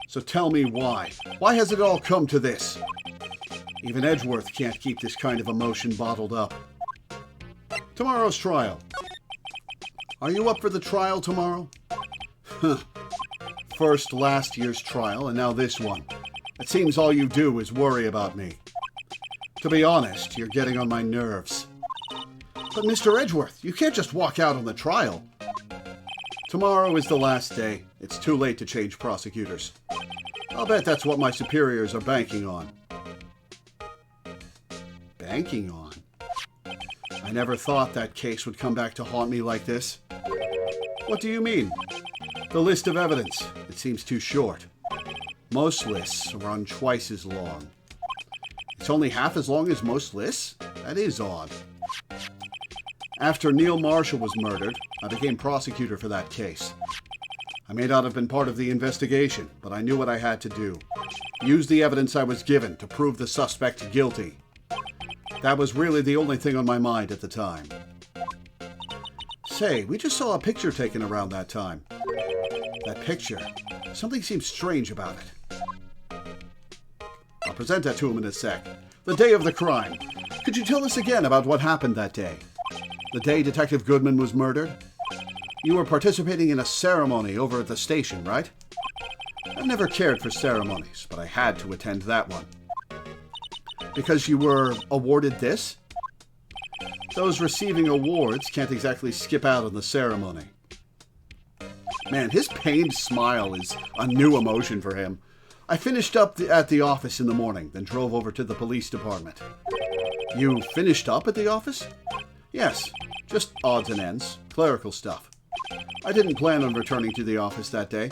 So tell me why. Why has it all come to this? Even Edgeworth can't keep this kind of emotion bottled up. Tomorrow's trial. Are you up for the trial tomorrow? First last year's trial, and now this one. It seems all you do is worry about me. To be honest, you're getting on my nerves. But Mr. Edgeworth, you can't just walk out on the trial. Tomorrow is the last day. It's too late to change prosecutors. I'll bet that's what my superiors are banking on. Banking on? I never thought that case would come back to haunt me like this. What do you mean? The list of evidence. It seems too short. Most lists run twice as long. It's only half as long as most lists? That is odd. After Neil Marshall was murdered, I became prosecutor for that case. I may not have been part of the investigation, but I knew what I had to do. Use the evidence I was given to prove the suspect guilty. That was really the only thing on my mind at the time. Say, we just saw a picture taken around that time. That picture. Something seems strange about it. I'll present that to him in a sec. The day of the crime. Could you tell us again about what happened that day? The day Detective Goodman was murdered? You were participating in a ceremony over at the station, right? I've never cared for ceremonies, but I had to attend that one. Because you were awarded this? Those receiving awards can't exactly skip out on the ceremony. Man, his pained smile is a new emotion for him. I finished up at the office in the morning, then drove over to the police department. You finished up at the office? Yes, just odds and ends, clerical stuff. I didn't plan on returning to the office that day.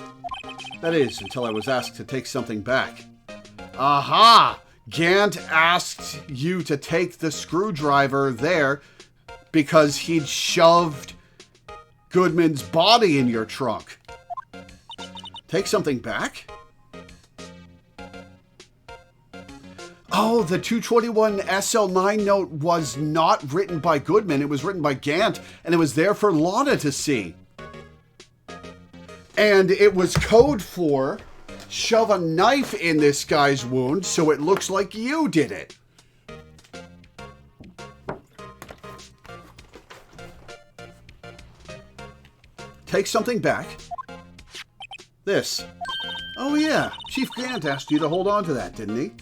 That is, until I was asked to take something back. Aha! Gant asked you to take the screwdriver there because he'd shoved Goodman's body in your trunk. Take something back? Oh, the 221 SL9 note was not written by Goodman. It was written by Gant, and it was there for Lana to see. And it was code for shove a knife in this guy's wound so it looks like you did it. Take something back. This. Oh yeah, Chief Gant asked you to hold on to that, didn't he?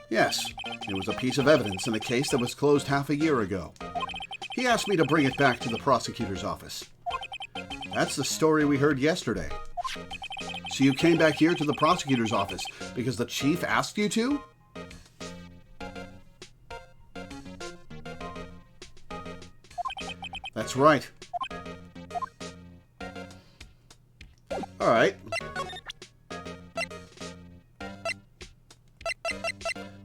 Yes, it was a piece of evidence in a case that was closed half a year ago. He asked me to bring it back to the prosecutor's office. That's the story we heard yesterday. So you came back here to the prosecutor's office because the chief asked you to? That's right. All right.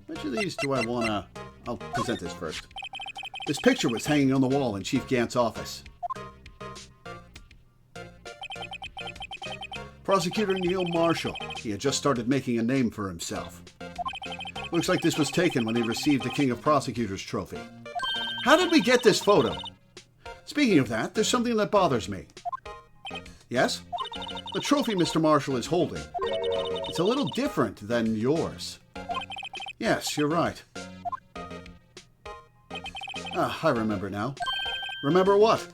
Which of these do I want to... I'll present this first. This picture was hanging on the wall in Chief Gant's office. Prosecutor Neil Marshall. He had just started making a name for himself. Looks like this was taken when he received the King of Prosecutors trophy. How did we get this photo? Speaking of that, there's something that bothers me. Yes? The trophy Mr. Marshall is holding. It's a little different than yours. Yes, you're right. Ah, I remember now. Remember what?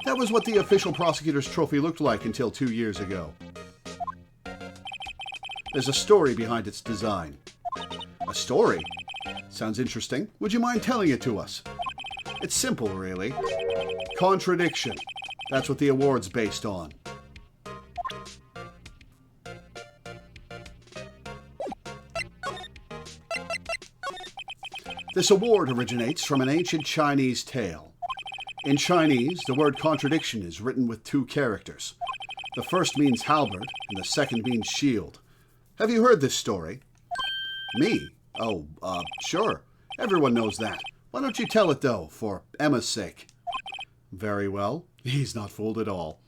That was what the official prosecutor's trophy looked like until 2 years ago. There's a story behind its design. A story? Sounds interesting. Would you mind telling it to us? It's simple, really. Contradiction. That's what the award's based on. This award originates from an ancient Chinese tale. In Chinese, the word contradiction is written with 2 characters. The first means halberd, and the second means shield. Have you heard this story? Me? Oh, sure. Everyone knows that. Why don't you tell it, though, for Emma's sake? Very well. He's not fooled at all.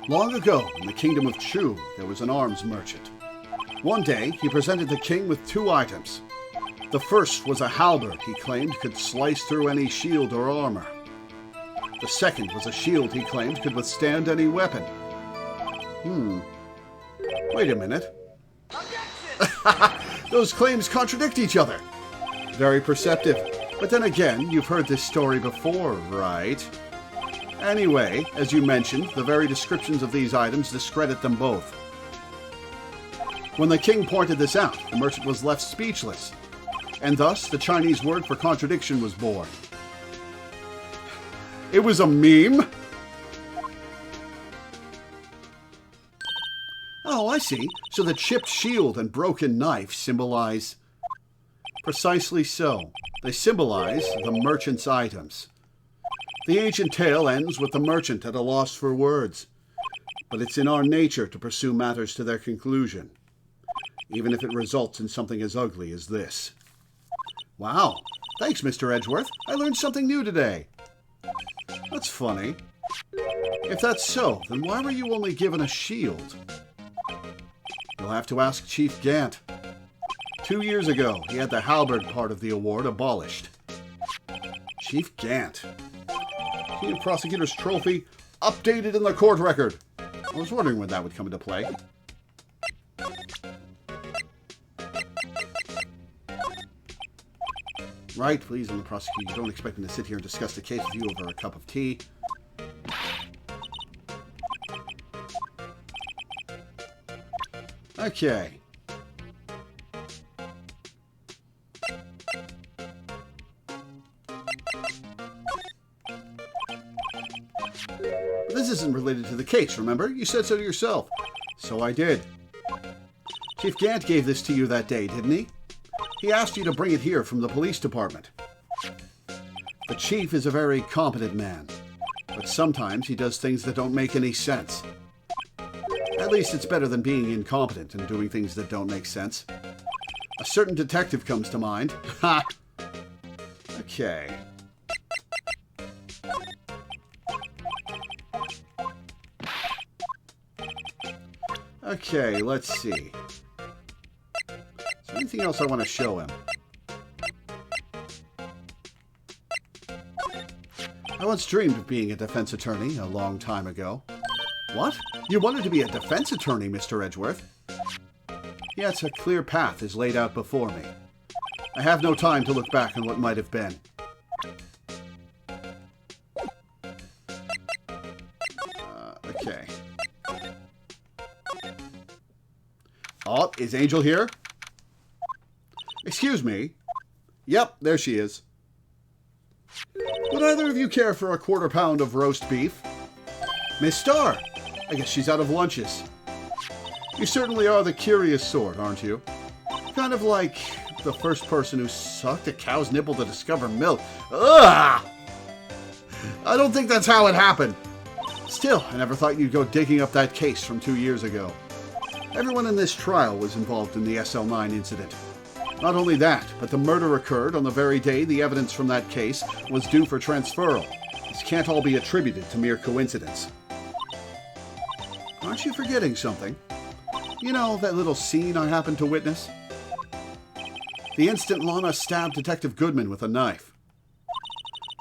Long ago, in the kingdom of Chu, there was an arms merchant. One day, he presented the king with 2 items. The first was a halberd he claimed could slice through any shield or armor. The second was a shield he claimed could withstand any weapon. Wait a minute. Those claims contradict each other. Very perceptive. But then again, you've heard this story before, right? Anyway, as you mentioned, the very descriptions of these items discredit them both. When the king pointed this out, the merchant was left speechless, and thus the Chinese word for contradiction was born. It was a meme? Oh, I see. So the chipped shield and broken knife symbolize... Precisely so. They symbolize the merchant's items. The ancient tale ends with the merchant at a loss for words, but it's in our nature to pursue matters to their conclusion. even if it results in something as ugly as this. Wow, thanks, Mr. Edgeworth. I learned something new today. That's funny. If that's so, then why were you only given a shield? You'll have to ask Chief Gant. 2 years ago, he had the halberd part of the award abolished. Chief Gant. Keen Prosecutor's Trophy updated in the court record. I was wondering when that would come into play. Right, please, I'm the prosecutor. Don't expect me to sit here and discuss the case with you over a cup of tea. Okay. This isn't related to the case, remember? You said so yourself. So I did. Chief Gant gave this to you that day, didn't he? He asked you to bring it here from the police department. The chief is a very competent man, but sometimes he does things that don't make any sense. At least it's better than being incompetent and doing things that don't make sense. A certain detective comes to mind. Ha! Okay. Okay, let's see. Is there anything else I want to show him? I once dreamed of being a defense attorney a long time ago. What? You wanted to be a defense attorney, Mr. Edgeworth? Yes, a clear path is laid out before me. I have no time to look back on what might have been. Okay. Oh, is Angel here? Excuse me. Yep, there she is. Would either of you care for a quarter pound of roast beef? Miss Starr, I guess she's out of lunches. You certainly are the curious sort, aren't you? Kind of like the first person who sucked a cow's nipple to discover milk. Ugh! I don't think that's how it happened. Still, I never thought you'd go digging up that case from 2 years ago. Everyone in this trial was involved in the SL9 incident. Not only that, but the murder occurred on the very day the evidence from that case was due for transferal. This can't all be attributed to mere coincidence. Aren't you forgetting something? You know, that little scene I happened to witness? The instant Lana stabbed Detective Goodman with a knife.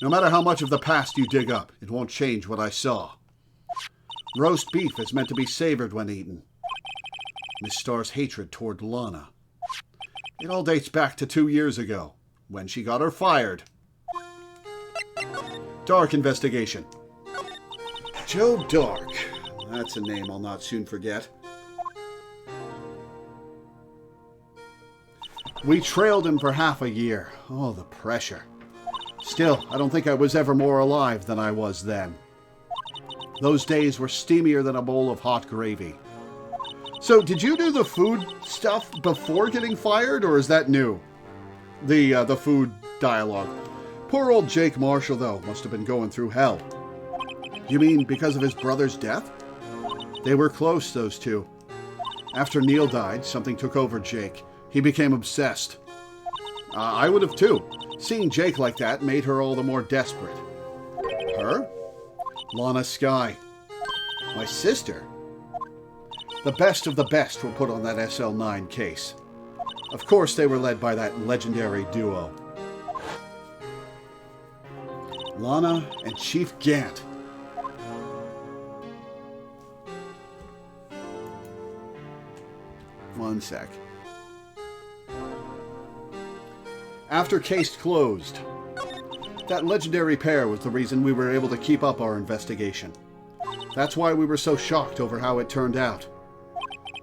No matter how much of the past you dig up, it won't change what I saw. Roast beef is meant to be savored when eaten. Miss Starr's hatred toward Lana. It all dates back to 2 years ago, when she got her fired. Dark investigation. Joe Dark. That's a name I'll not soon forget. We trailed him for half a year. Oh, the pressure. Still, I don't think I was ever more alive than I was then. Those days were steamier than a bowl of hot gravy. So, did you do the food stuff before getting fired, or is that new? The food dialogue. Poor old Jake Marshall, though, must have been going through hell. You mean because of his brother's death? They were close, those two. After Neil died, something took over Jake. He became obsessed. I would have too. Seeing Jake like that made her all the more desperate. Her? Lana Skye. My sister? The best of the best were put on that SL9 case. Of course they were led by that legendary duo. Lana and Chief Gant. One sec. After case closed. That legendary pair was the reason we were able to keep up our investigation. That's why we were so shocked over how it turned out.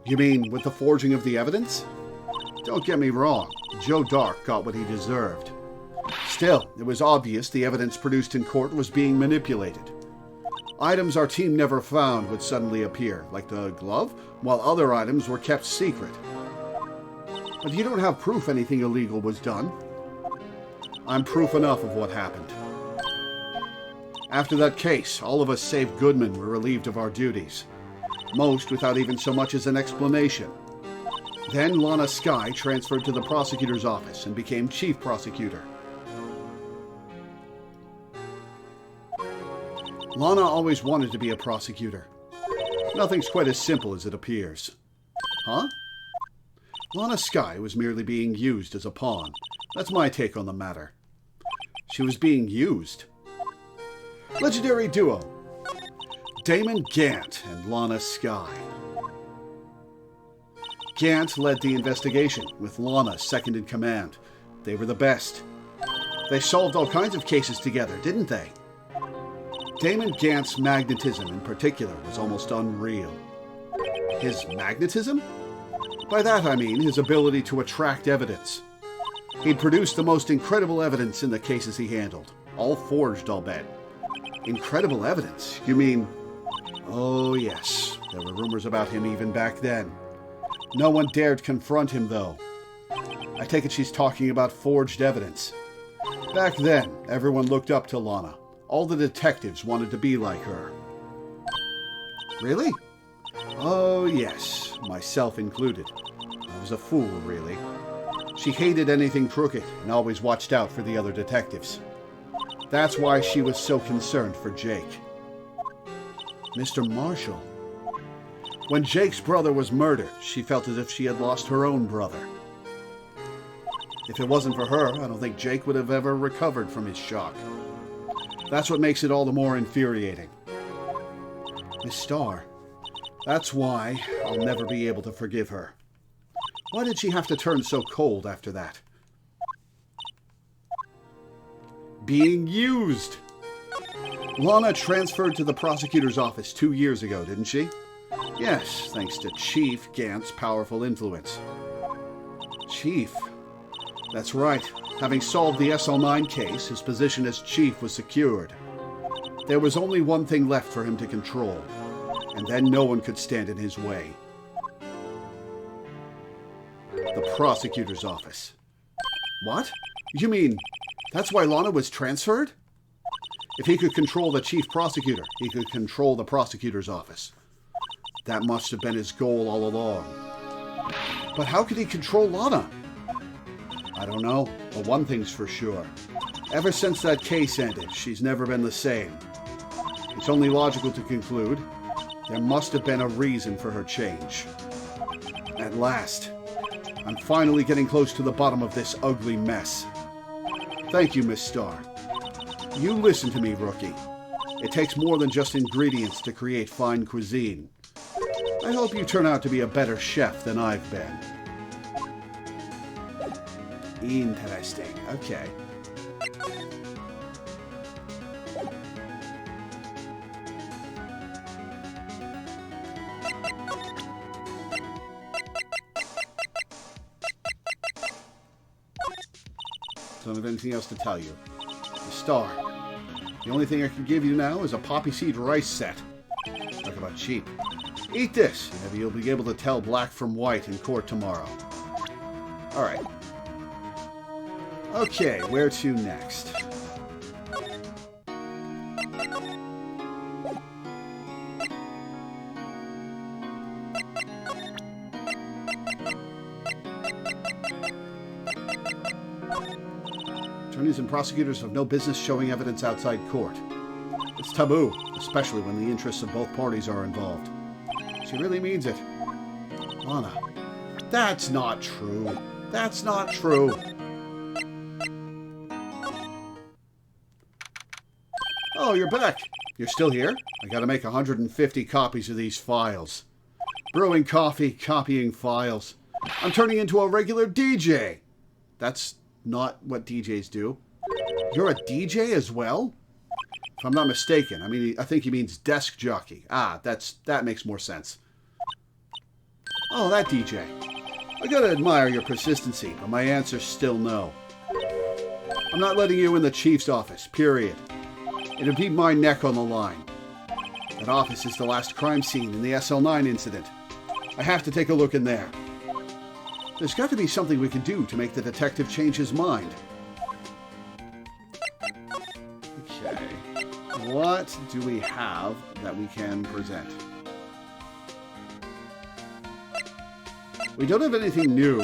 You mean with the forging of the evidence? Don't get me wrong, Joe Dark got what he deserved. Still, it was obvious the evidence produced in court was being manipulated. Items our team never found would suddenly appear, like the glove, while other items were kept secret. But you don't have proof anything illegal was done. I'm proof enough of what happened. After that case, all of us save Goodman were relieved of our duties. Most without even so much as an explanation. Then Lana Skye transferred to the prosecutor's office and became chief prosecutor. Lana always wanted to be a prosecutor. Nothing's quite as simple as it appears. Huh? Lana Skye was merely being used as a pawn. That's my take on the matter. She was being used. Legendary duo. Damon Gant and Lana Skye. Gant led the investigation, with Lana second in command. They were the best. They solved all kinds of cases together, didn't they? Damon Gant's magnetism in particular was almost unreal. His magnetism? By that I mean his ability to attract evidence. He'd produced the most incredible evidence in the cases he handled. All forged, I'll bet. Incredible evidence? You mean... Oh yes, there were rumors about him even back then. No one dared confront him, though. I take it she's talking about forged evidence. Back then, everyone looked up to Lana. All the detectives wanted to be like her. Really? Oh, yes, myself included. I was a fool, really. She hated anything crooked and always watched out for the other detectives. That's why she was so concerned for Jake. Mr. Marshall. When Jake's brother was murdered, she felt as if she had lost her own brother. If it wasn't for her, I don't think Jake would have ever recovered from his shock. That's what makes it all the more infuriating. Miss Starr, that's why I'll never be able to forgive her. Why did she have to turn so cold after that? Being used! Lana transferred to the prosecutor's office 2 years ago, didn't she? Yes, thanks to Chief Gant's powerful influence. Chief? That's right. Having solved the SL9 case, his position as chief was secured. There was only one thing left for him to control, and then no one could stand in his way. The prosecutor's office. What? You mean, that's why Lana was transferred? If he could control the chief prosecutor, he could control the prosecutor's office. That must have been his goal all along. But how could he control Lana? I don't know, but one thing's for sure. Ever since that case ended, she's never been the same. It's only logical to conclude there must have been a reason for her change. At last, I'm finally getting close to the bottom of this ugly mess. Thank you, Miss Starr. You listen to me, rookie. It takes more than just ingredients to create fine cuisine. I hope you turn out to be a better chef than I've been. Interesting. Okay. Don't have anything else to tell you. The Star. The only thing I can give you now is a poppy seed rice set. Talk about cheap. Eat this, and maybe you'll be able to tell black from white in court tomorrow. Alright. Okay, where to next? Attorneys and prosecutors have no business showing evidence outside court. It's taboo, especially when the interests of both parties are involved. She really means it. Lana. That's not true. That's not true. Oh, you're back. You're still here? I gotta make 150 copies of these files. Brewing coffee, copying files. I'm turning into a regular DJ. That's not what DJs do. You're a DJ as well? If I'm not mistaken, I think he means desk jockey. Ah, that makes more sense. Oh, that DJ. I gotta admire your persistency, but my answer's still no. I'm not letting you in the chief's office, period. It'd be my neck on the line. That office is the last crime scene in the SL9 incident. I have to take a look in there. There's got to be something we can do to make the detective change his mind. Okay. What do we have that we can present? We don't have anything new.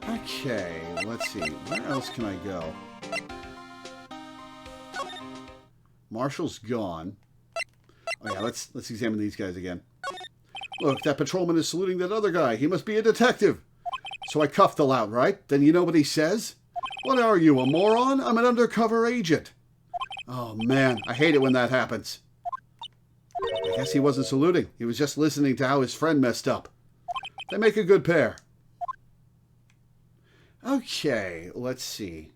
Okay, let's see. Where else can I go? Marshall's gone. Oh yeah, let's examine these guys again. Look, that patrolman is saluting that other guy. He must be a detective. So I cuffed the lout, right? Then you know what he says? What are you, a moron? I'm an undercover agent. Oh man, I hate it when that happens. I guess he wasn't saluting. He was just listening to how his friend messed up. They make a good pair. Okay, let's see.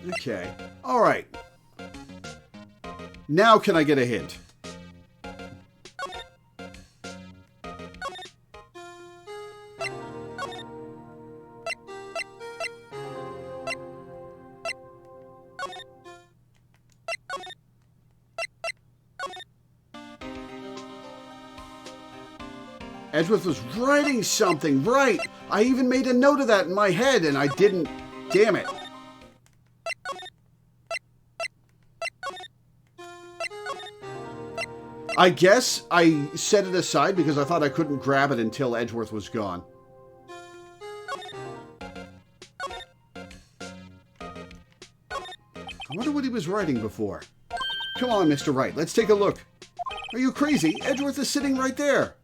Okay. All right. Now can I get a hint? Edgeworth was writing something, right? I even made a note of that in my head and I didn't. Damn it. I guess I set it aside because I thought I couldn't grab it until Edgeworth was gone. I wonder what he was writing before. Come on, Mr. Wright, let's take a look. Are you crazy? Edgeworth is sitting right there.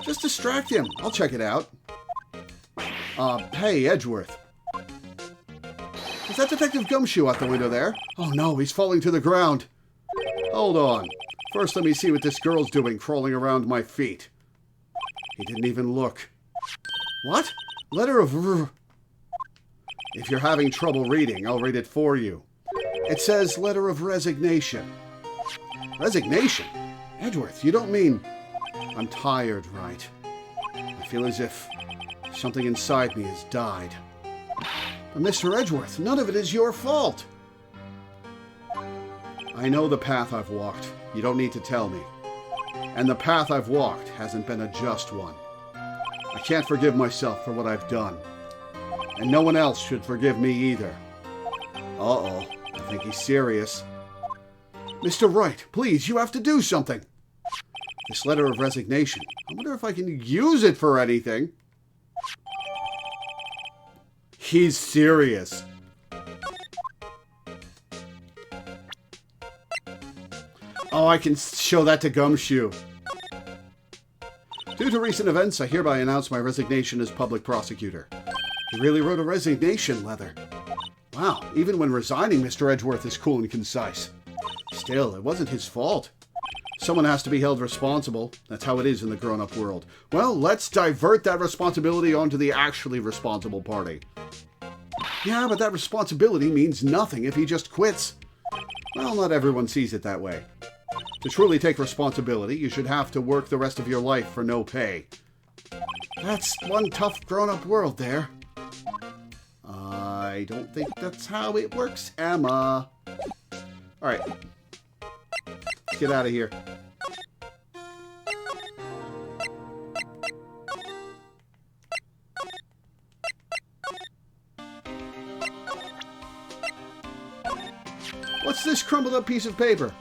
Just distract him. I'll check it out. Hey, Edgeworth. Is that Detective Gumshoe out the window there? Oh no, he's falling to the ground. Hold on. First, let me see what this girl's doing crawling around my feet. He didn't even look. What? Letter of... If you're having trouble reading, I'll read it for you. It says letter of resignation. Resignation? Edgeworth, you don't mean... I'm tired, right? I feel as if something inside me has died. But Mr. Edgeworth, none of it is your fault. I know the path I've walked. You don't need to tell me. And the path I've walked hasn't been a just one. I can't forgive myself for what I've done. And no one else should forgive me either. Uh-oh. I think he's serious. Mr. Wright, please, you have to do something. This letter of resignation. I wonder if I can use it for anything. He's serious. Oh, I can show that to Gumshoe. Due to recent events, I hereby announce my resignation as public prosecutor. He really wrote a resignation letter. Wow, even when resigning, Mr. Edgeworth is cool and concise. Still, it wasn't his fault. Someone has to be held responsible. That's how it is in the grown-up world. Well, let's divert that responsibility onto the actually responsible party. Yeah, but that responsibility means nothing if he just quits. Well, not everyone sees it that way. To truly take responsibility, you should have to work the rest of your life for no pay. That's one tough grown-up world there. I don't think that's how it works, Emma. Alright. Let's get out of here. What's this crumbled up piece of paper?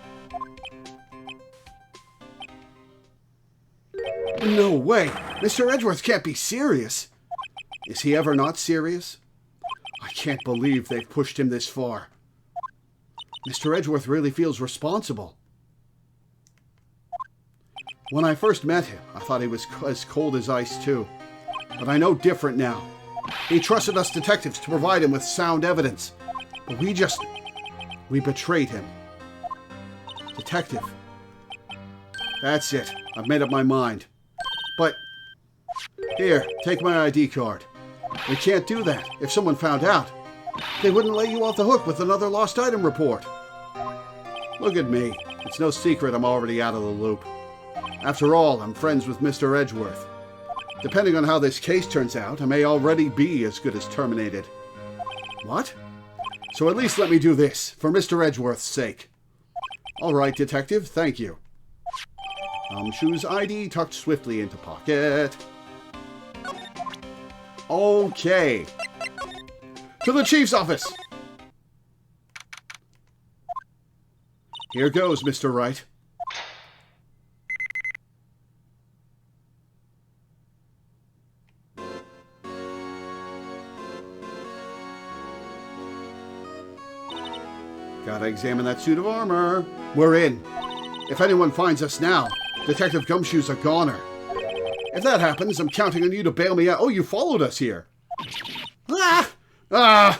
No way! Mr. Edgeworth can't be serious! Is he ever not serious? I can't believe they've pushed him this far. Mr. Edgeworth really feels responsible. When I first met him, I thought he was as cold as ice too. But I know different now. He trusted us detectives to provide him with sound evidence. But we betrayed him. Detective. That's it. I've made up my mind. But Here, take my ID card. We can't do that. If someone found out, they wouldn't let you off the hook with another lost item report. Look at me. It's no secret I'm already out of the loop. After all, I'm friends with Mr. Edgeworth. Depending on how this case turns out, I may already be as good as terminated. What? So at least let me do this, for Mr. Edgeworth's sake. All right, Detective, thank you. Shoe's ID tucked swiftly into pocket. Okay. To the Chief's office! Here goes, Mr. Wright. Gotta examine that suit of armor. We're in. If anyone finds us now, Detective Gumshoe's a goner. If that happens, I'm counting on you to bail me out. Oh, you followed us here. Ah! Ah!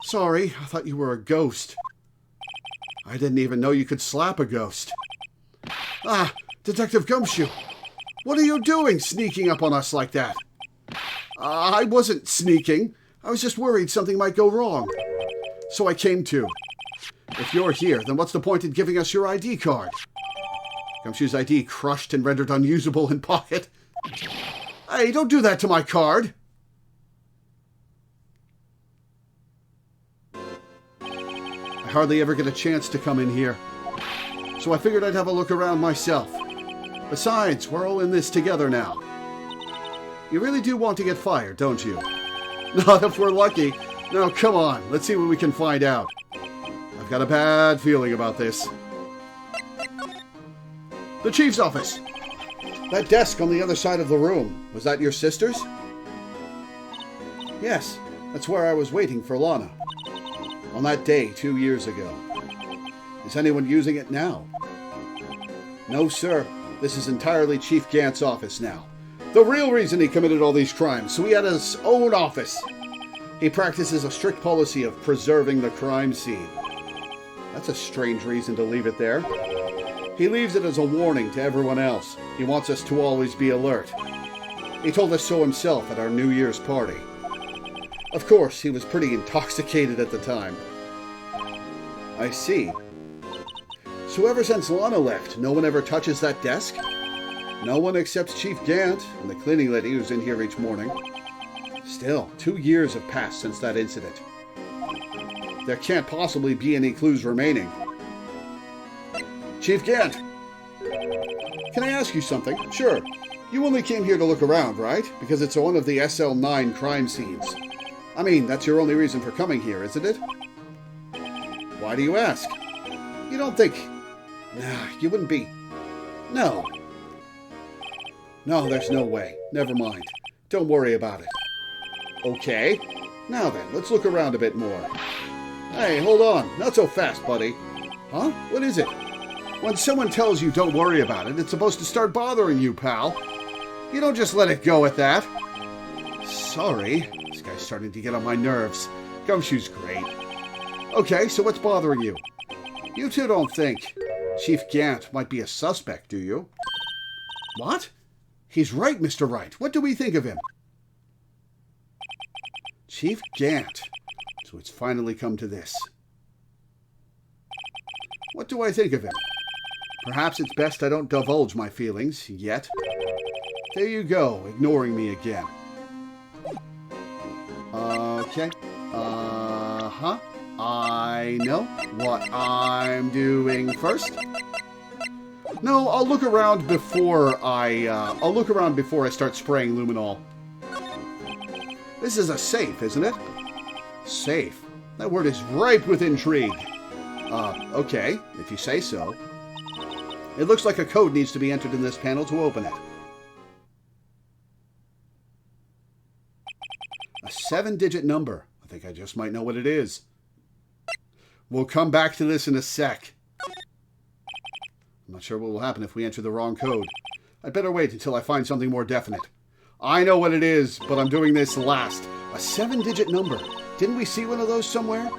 Sorry, I thought you were a ghost. I didn't even know you could slap a ghost. Ah, Detective Gumshoe, what are you doing sneaking up on us like that? I wasn't sneaking. I was just worried something might go wrong. So I came to. If you're here, then what's the point in giving us your ID card? Gumshoe's ID crushed and rendered unusable in pocket. Hey, don't do that to my card! I hardly ever get a chance to come in here, so I figured I'd have a look around myself. Besides, we're all in this together now. You really do want to get fired, don't you? Not if we're lucky. Now, come on, let's see what we can find out. I've got a bad feeling about this. The Chief's office! That desk on the other side of the room, was that your sister's? Yes, that's where I was waiting for Lana. On that day 2 years ago. Is anyone using it now? No, sir. This is entirely Chief Gant's office now. The real reason he committed all these crimes, so he had his own office. He practices a strict policy of preserving the crime scene. That's a strange reason to leave it there. He leaves it as a warning to everyone else. He wants us to always be alert. He told us so himself at our New Year's party. Of course, he was pretty intoxicated at the time. I see. So ever since Lana left, no one ever touches that desk? No one except Chief Gant and the cleaning lady who's in here each morning. Still, 2 years have passed since that incident. There can't possibly be any clues remaining. Chief Gant! Can I ask you something? Sure. You only came here to look around, right? Because it's one of the SL9 crime scenes. I mean, that's your only reason for coming here, isn't it? Why do you ask? You don't think... Nah, you wouldn't be... No. No, there's no way. Never mind. Don't worry about it. Okay. Now then, let's look around a bit more. Hey, hold on. Not so fast, buddy. Huh? What is it? When someone tells you don't worry about it, it's supposed to start bothering you, pal. You don't just let it go at that. Sorry. This guy's starting to get on my nerves. Gumshoe's great. Okay, so what's bothering you? You two don't think Chief Gant might be a suspect, do you? What? He's right, Mr. Wright. What do we think of him? Chief Gant. So it's finally come to this. What do I think of him? Perhaps it's best I don't divulge my feelings yet. There you go, ignoring me again. Okay. Uh-huh. I know what I'm doing first. No, I'll look around before I start spraying luminol. This is a safe, isn't it? Safe. That word is ripe with intrigue. Okay, if you say so. It looks like a code needs to be entered in this panel to open it. A 7-digit number. I think I just might know what it is. We'll come back to this in a sec. I'm not sure what will happen if we enter the wrong code. I'd better wait until I find something more definite. I know what it is, but I'm doing this last. A 7-digit number. Didn't we see one of those somewhere?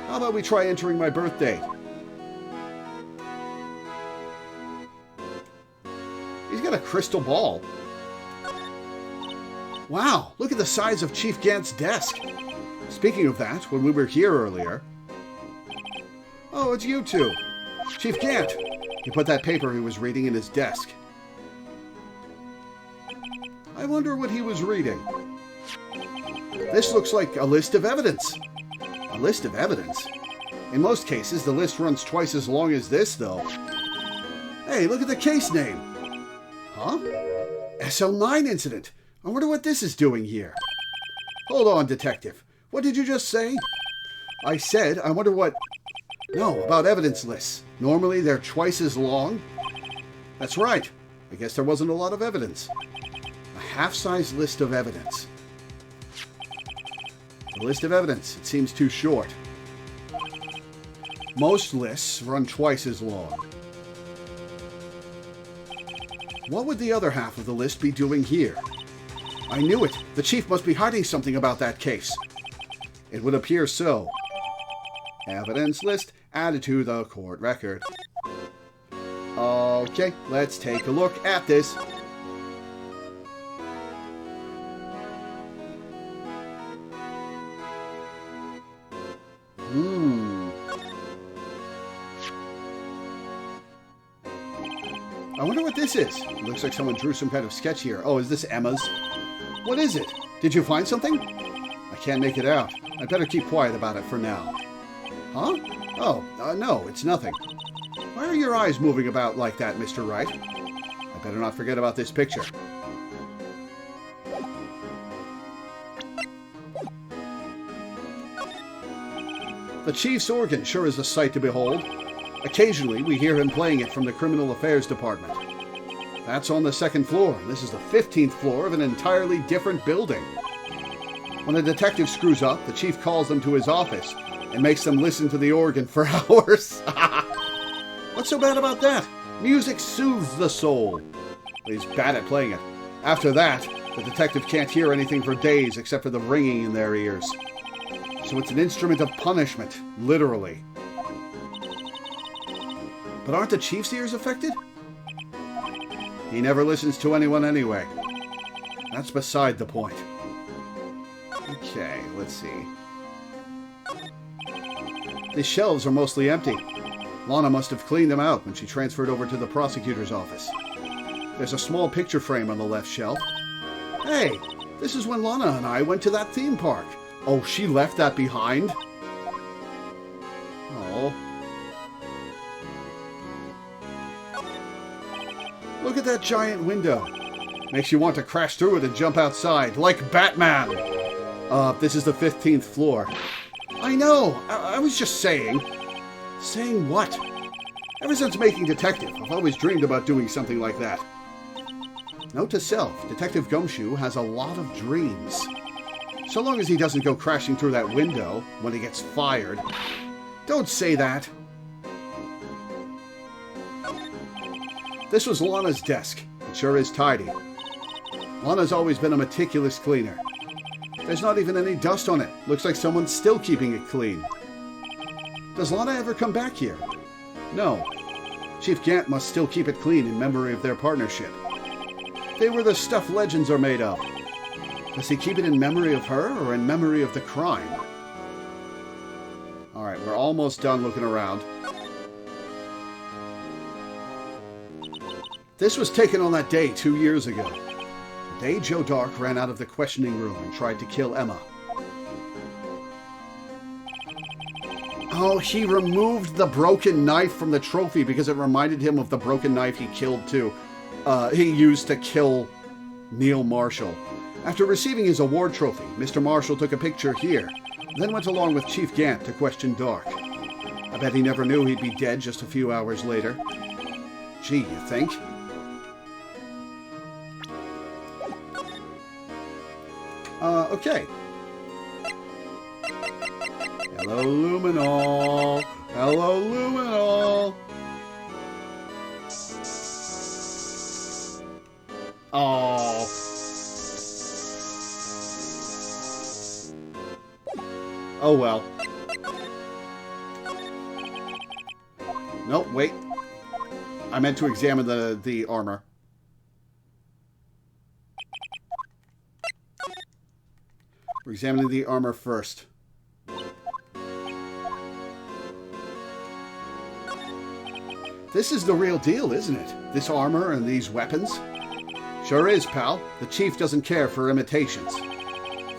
How about we try entering my birth date? got a crystal ball. Wow, look at the size of Chief Gant's desk. Speaking of that, when we were here earlier... Oh, it's you two. Chief Gant. He put that paper he was reading in his desk. I wonder what he was reading. This looks like a list of evidence. A list of evidence? In most cases, the list runs twice as long as this, though. Hey, look at the case name. Huh? SL9 incident. I wonder what this is doing here. Hold on, detective. What did you just say? I said, I wonder what... No, about evidence lists. Normally, they're twice as long. That's right. I guess there wasn't a lot of evidence. A half-size list of evidence. The list of evidence. It seems too short. Most lists run twice as long. What would the other half of the list be doing here? I knew it. The chief must be hiding something about that case. It would appear so. Evidence list added to the court record. Okay, let's take a look at this. I wonder what this is. It looks like someone drew some kind of sketch here. Oh, is this Emma's? What is it? Did you find something? I can't make it out. I'd better keep quiet about it for now. Huh? Oh, no, it's nothing. Why are your eyes moving about like that, Mr. Wright? I better not forget about this picture. The chief's organ sure is a sight to behold. Occasionally, we hear him playing it from the Criminal Affairs Department. That's on the second floor. This is the 15th floor of an entirely different building. When a detective screws up, the chief calls them to his office and makes them listen to the organ for hours. What's so bad about that? Music soothes the soul. But he's bad at playing it. After that, the detective can't hear anything for days except for the ringing in their ears. So it's an instrument of punishment, literally. But aren't the chief's ears affected? He never listens to anyone anyway. That's beside the point. Okay, let's see. These shelves are mostly empty. Lana must have cleaned them out when she transferred over to the prosecutor's office. There's a small picture frame on the left shelf. Hey, this is when Lana and I went to that theme park. Oh, she left that behind? Oh. Look at that giant window. Makes you want to crash through it and jump outside, like Batman. This is the 15th floor. I know. I was just saying. Saying what? Ever since making Detective, I've always dreamed about doing something like that. Note to self, Detective Gumshoe has a lot of dreams. So long as he doesn't go crashing through that window when he gets fired. Don't say that. This was Lana's desk. It sure is tidy. Lana's always been a meticulous cleaner. There's not even any dust on it. Looks like someone's still keeping it clean. Does Lana ever come back here? No. Chief Gant must still keep it clean in memory of their partnership. They were the stuff legends are made of. Does he keep it in memory of her or in memory of the crime? Alright, we're almost done looking around. This was taken on that day 2 years ago. The day Joe Dark ran out of the questioning room and tried to kill Emma. Oh, he removed the broken knife from the trophy because it reminded him of the broken knife he used to kill Neil Marshall. After receiving his award trophy, Mr. Marshall took a picture here, then went along with Chief Gant to question Dark. I bet he never knew he'd be dead just a few hours later. Gee, you think? Okay. Hello, Luminol. Hello, Luminol. Oh. Oh well. Nope, wait. I meant to examine the armor. examining the armor first. This is the real deal, isn't it? This armor and these weapons? Sure is, pal. The chief doesn't care for imitations.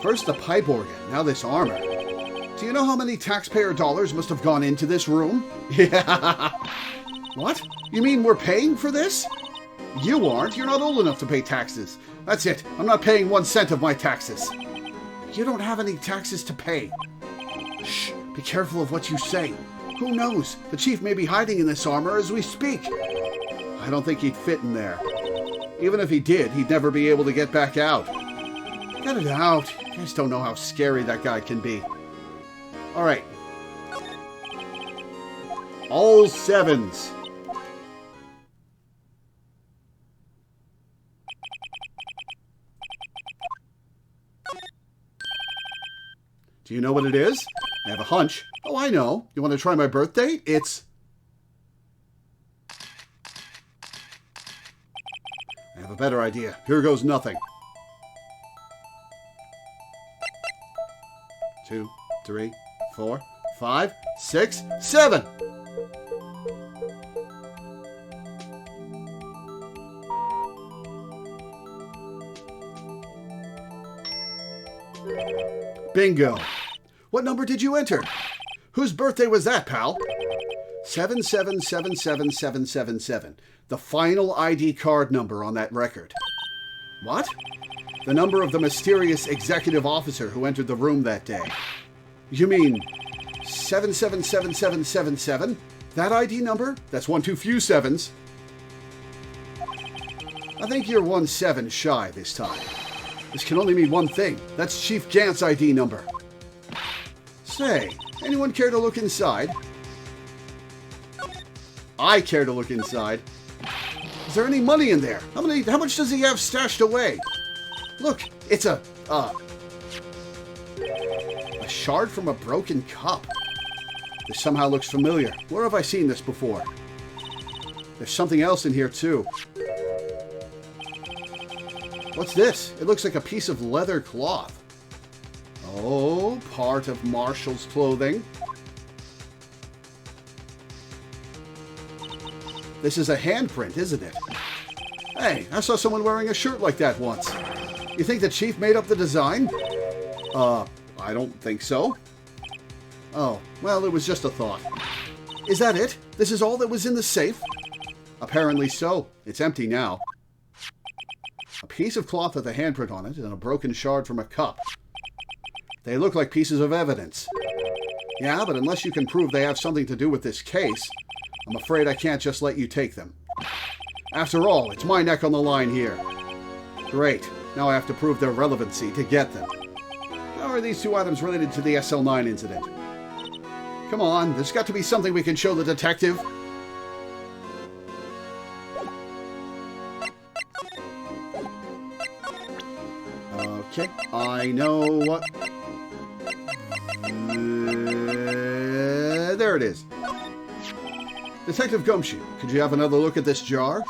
First the pipe organ, now this armor. Do you know how many taxpayer dollars must have gone into this room? Yeah. What? You mean we're paying for this? You aren't. You're not old enough to pay taxes. That's it. I'm not paying 1 cent of my taxes. You don't have any taxes to pay. Shh. Be careful of what you say. Who knows? The chief may be hiding in this armor as we speak. I don't think he'd fit in there. Even if he did, he'd never be able to get back out. Get it out. You guys don't know how scary that guy can be. All right. All 7s. Do you know what it is? I have a hunch. Oh, I know. You want to try my birthday? It's... I have a better idea. Here goes nothing. 2, 3, 4, 5, 6, 7. Bingo. What number did you enter? Whose birthday was that, pal? 7777777. The final ID card number on that record. What? The number of the mysterious executive officer who entered the room that day. You mean 777777? That ID number? That's one too few sevens. I think you're 1 7 shy this time. This can only mean one thing. That's Chief Gant's ID number. Say, anyone care to look inside? I care to look inside. Is there any money in there? How much does he have stashed away? Look, it's a shard from a broken cup. This somehow looks familiar. Where have I seen this before? There's something else in here too. What's this? It looks like a piece of leather cloth. Oh, part of Marshall's clothing. This is a handprint, isn't it? Hey, I saw someone wearing a shirt like that once. You think the chief made up the design? I don't think so. Oh, well, it was just a thought. Is that it? This is all that was in the safe? Apparently so. It's empty now. A piece of cloth with a handprint on it and a broken shard from a cup. They look like pieces of evidence. Yeah, but unless you can prove they have something to do with this case, I'm afraid I can't just let you take them. After all, it's my neck on the line here. Great. Now I have to prove their relevancy to get them. How are these 2 items related to the SL9 incident? Come on, there's got to be something we can show the detective. Okay, I know what... there it is. Detective Gumshoe, could you have another look at this jar?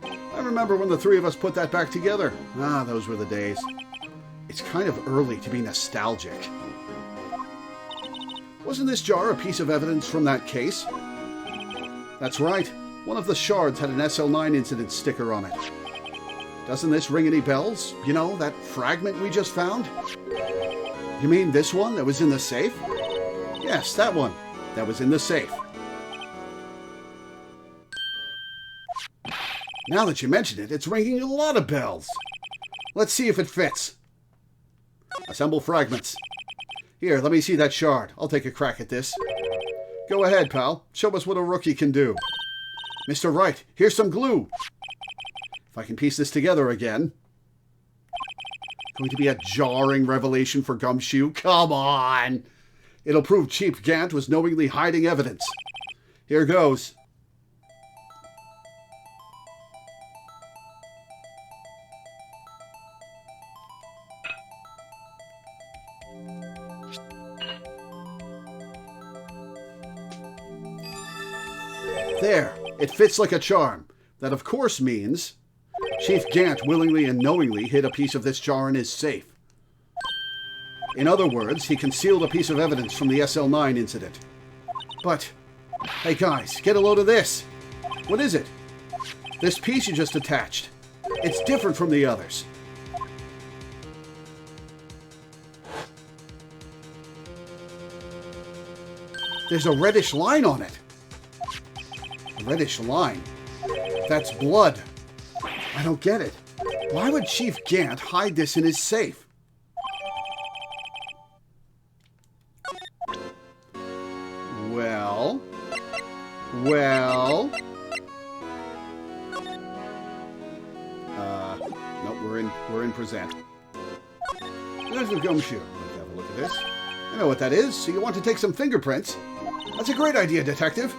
I remember when the 3 of us put that back together. Ah, those were the days. It's kind of early to be nostalgic. Wasn't this jar a piece of evidence from that case? That's right. One of the shards had an SL9 incident sticker on it. Doesn't this ring any bells? You know, that fragment we just found? You mean this one that was in the safe? Yes, that one. That was in the safe. Now that you mention it, it's ringing a lot of bells. Let's see if it fits. Assemble fragments. Here, let me see that shard. I'll take a crack at this. Go ahead, pal. Show us what a rookie can do. Mr. Wright, here's some glue. If I can piece this together again. Going to be a jarring revelation for Gumshoe? Come on! It'll prove Chief Gant was knowingly hiding evidence. Here goes. There, it fits like a charm. That of course means Chief Gant willingly and knowingly hid a piece of this jar in his safe. In other words, he concealed a piece of evidence from the SL9 incident. But, hey guys, get a load of this. What is it? This piece you just attached. It's different from the others. There's a reddish line on it. A reddish line? That's blood. I don't get it. Why would Chief Gant hide this in his safe? Well... Nope, we're in present. There's the gumshoe. Let's have a look at this. I know what that is, so you want to take some fingerprints? That's a great idea, Detective.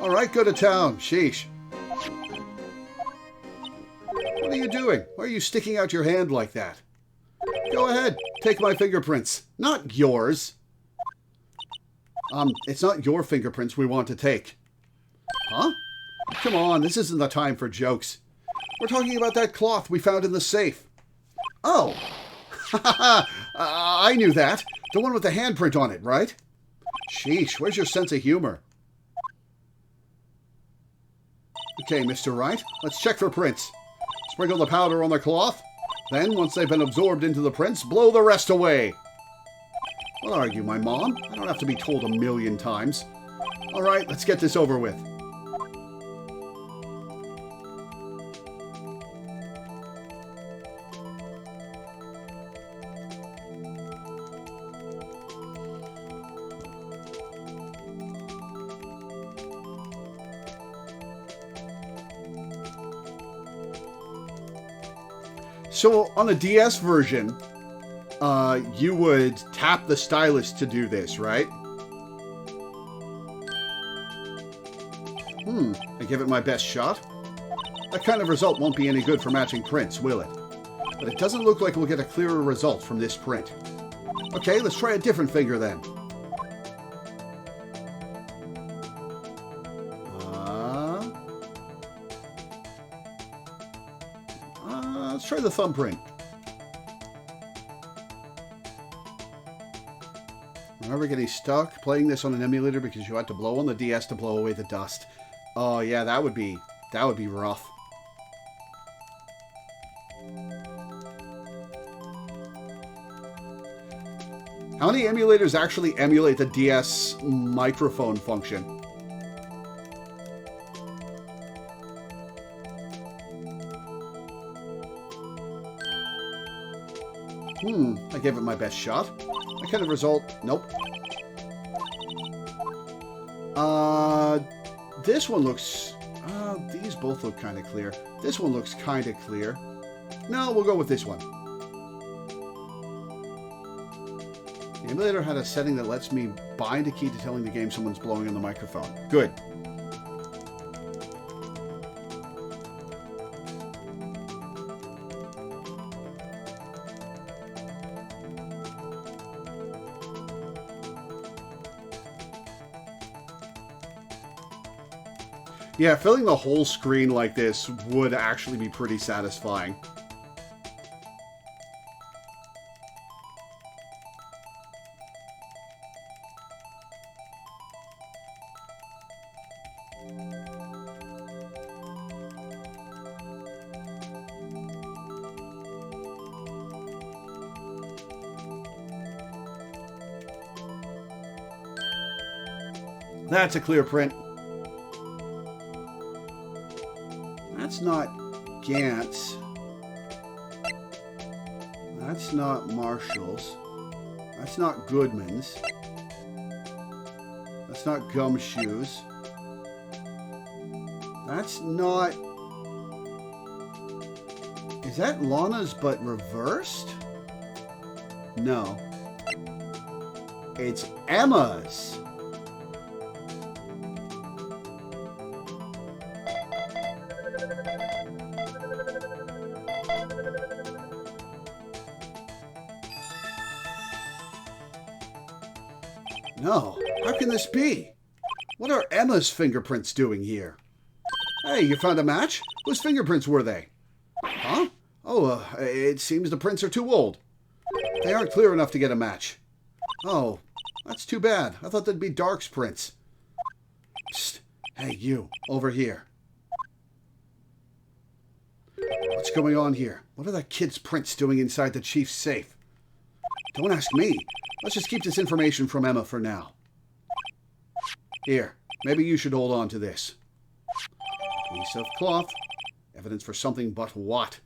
All right, go to town. Sheesh. What are you doing? Why are you sticking out your hand like that? Go ahead, take my fingerprints. Not yours. It's not your fingerprints we want to take. Huh? Come on, this isn't the time for jokes. We're talking about that cloth we found in the safe. Oh! I knew that. The one with the handprint on it, right? Sheesh, where's your sense of humor? Okay, Mr. Wright, let's check for prints. Sprinkle the powder on the cloth. Then, once they've been absorbed into the prints, blow the rest away. What are you, my mom? I don't have to be told a million times. All right, let's get this over with. So on the DS version, you would tap the stylus to do this, right? I give it my best shot. That kind of result won't be any good for matching prints, will it? But it doesn't look like we'll get a clearer result from this print. Okay, let's try a different finger then. Let's try the thumbprint. Remember getting stuck playing this on an emulator because you had to blow on the DS to blow away the dust. Oh yeah, that would be rough. How many emulators actually emulate the DS microphone function? I gave it my best shot. That kind of result... Nope. This one looks... these both look kind of clear. This one looks kind of clear. No, we'll go with this one. The emulator had a setting that lets me bind a key to telling the game someone's blowing on the microphone. Good. Yeah, filling the whole screen like this would actually be pretty satisfying. That's a clear print. That's not Gant's. That's not Marshall's. That's not Goodman's. That's not Gumshoe's. That's not... Is that Lana's but reversed? No. It's Emma's. No, how can this be? What are Emma's fingerprints doing here? Hey, you found a match? Whose fingerprints were they? Huh? Oh, it seems the prints are too old. They aren't clear enough to get a match. Oh, that's too bad. I thought they'd be Dark's prints. Psst. Hey, you, over here. What's going on here? What are that kid's prints doing inside the chief's safe? Don't ask me. Let's just keep this information from Emma for now. Here, maybe you should hold on to this. Piece of cloth. Evidence for something but what?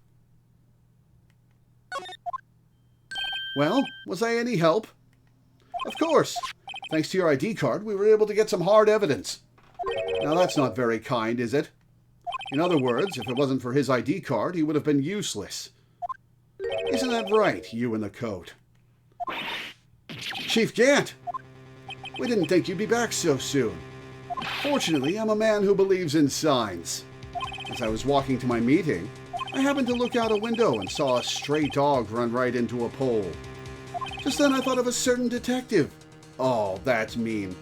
Well, was I any help? Of course. Thanks to your ID card, we were able to get some hard evidence. Now that's not very kind, is it? In other words, if it wasn't for his ID card, he would have been useless. Isn't that right, you in the coat? Chief Gant! We didn't think you'd be back so soon. Fortunately, I'm a man who believes in signs. As I was walking to my meeting, I happened to look out a window and saw a stray dog run right into a pole. Just then I thought of a certain detective. Oh, that's mean.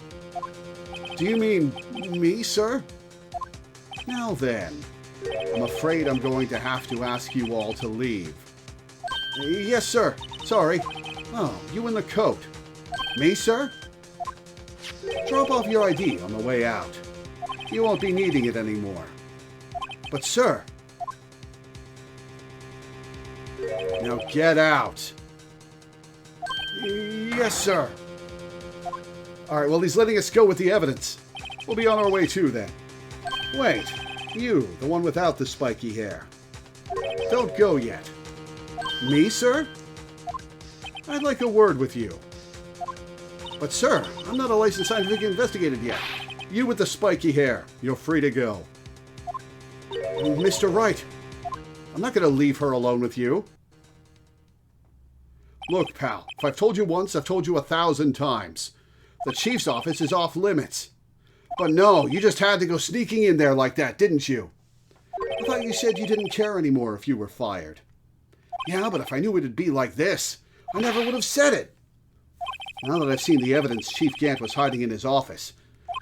Do you mean me, sir? Now then, I'm afraid I'm going to have to ask you all to leave. Yes, sir. Sorry. Oh, you in the coat. Me, sir? Drop off your ID on the way out. You won't be needing it anymore. But, sir... Now get out. Yes, sir. All right, well, he's letting us go with the evidence. We'll be on our way too, then. Wait, you, the one without the spiky hair. Don't go yet. Me, sir? I'd like a word with you. But, sir, I'm not a licensed scientific investigator yet. You with the spiky hair, you're free to go. Mr. Wright, I'm not going to leave her alone with you. Look, pal, if I've told you once, I've told you 1,000 times. The chief's office is off limits. But no, you just had to go sneaking in there like that, didn't you? I thought you said you didn't care anymore if you were fired. Yeah, but if I knew it'd be like this, I never would have said it. Now that I've seen the evidence Chief Gant was hiding in his office,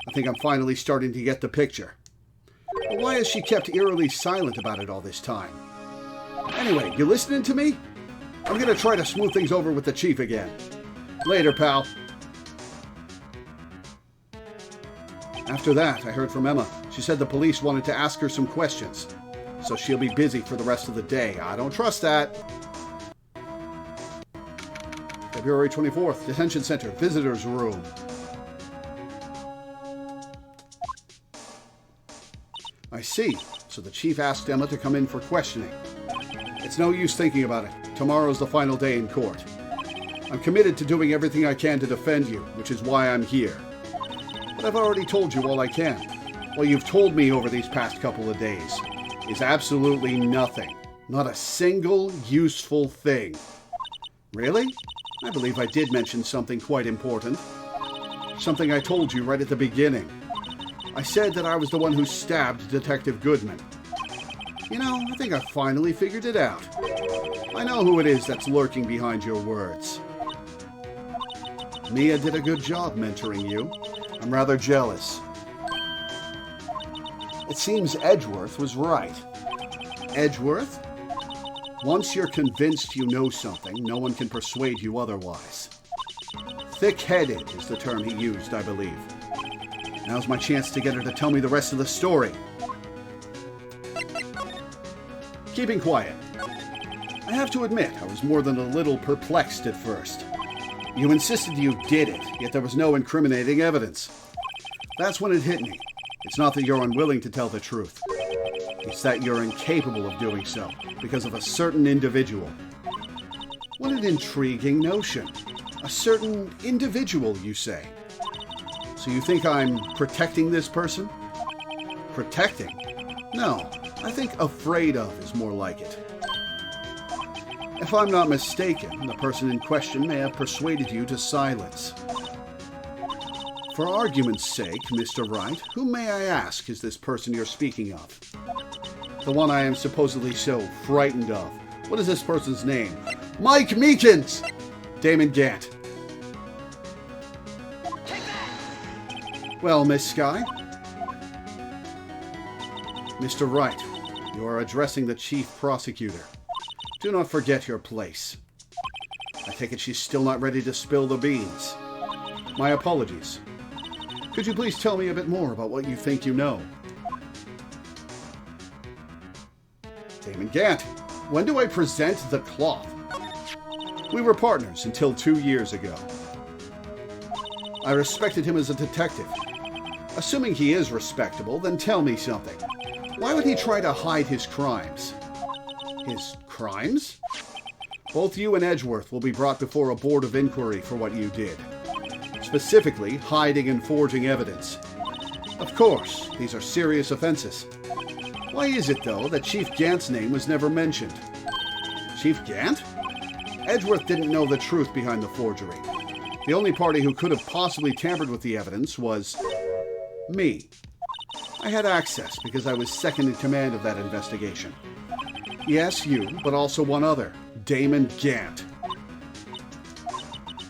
I think I'm finally starting to get the picture. But why has she kept eerily silent about it all this time? Anyway, you listening to me? I'm going to try to smooth things over with the chief again. Later, pal. After that, I heard from Emma. She said the police wanted to ask her some questions, so she'll be busy for the rest of the day. I don't trust that. February 24th, Detention Center, Visitor's Room. I see. So the chief asked Emma to come in for questioning. It's no use thinking about it. Tomorrow's the final day in court. I'm committed to doing everything I can to defend you, which is why I'm here. But I've already told you all I can. What you've told me over these past couple of days is absolutely nothing. Not a single useful thing. Really? I believe I did mention something quite important. Something I told you right at the beginning. I said that I was the one who stabbed Detective Goodman. You know, I think I finally figured it out. I know who it is that's lurking behind your words. Mia did a good job mentoring you. I'm rather jealous. It seems Edgeworth was right. Edgeworth? Once you're convinced you know something, no one can persuade you otherwise. Thick-headed is the term he used, I believe. Now's my chance to get her to tell me the rest of the story. Keeping quiet. I have to admit, I was more than a little perplexed at first. You insisted you did it, yet there was no incriminating evidence. That's when it hit me. It's not that you're unwilling to tell the truth. It's that you're incapable of doing so, because of a certain individual. What an intriguing notion. A certain individual, you say. So you think I'm protecting this person? Protecting? No, I think afraid of is more like it. If I'm not mistaken, the person in question may have persuaded you to silence. For argument's sake, Mr. Wright, who may I ask is this person you're speaking of? The one I am supposedly so frightened of. What is this person's name? Mike Meekins! Damon Gant. Well, Miss Skye? Mr. Wright, you are addressing the chief prosecutor. Do not forget your place. I take it she's still not ready to spill the beans. My apologies. Could you please tell me a bit more about what you think you know? Damon Gant, when do I present the cloth? We were partners until 2 years ago. I respected him as a detective. Assuming he is respectable, then tell me something. Why would he try to hide his crimes? His crimes? Both you and Edgeworth will be brought before a board of inquiry for what you did. Specifically, hiding and forging evidence. Of course, these are serious offenses. Why is it, though, that Chief Gant's name was never mentioned? Chief Gant? Edgeworth didn't know the truth behind the forgery. The only party who could have possibly tampered with the evidence was me. I had access because I was second in command of that investigation. Yes, you, but also one other, Damon Gant.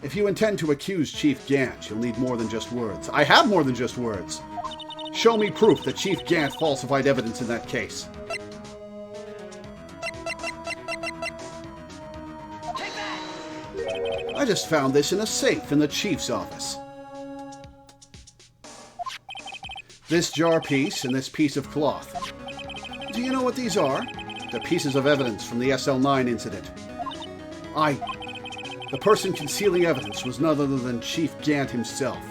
If you intend to accuse Chief Gant, you'll need more than just words. I have more than just words. Show me proof that Chief Gant falsified evidence in that case. I just found this in a safe in the Chief's office. This jar piece and this piece of cloth. Do you know what these are? They're pieces of evidence from the SL9 incident. The person concealing evidence was none other than Chief Gant himself.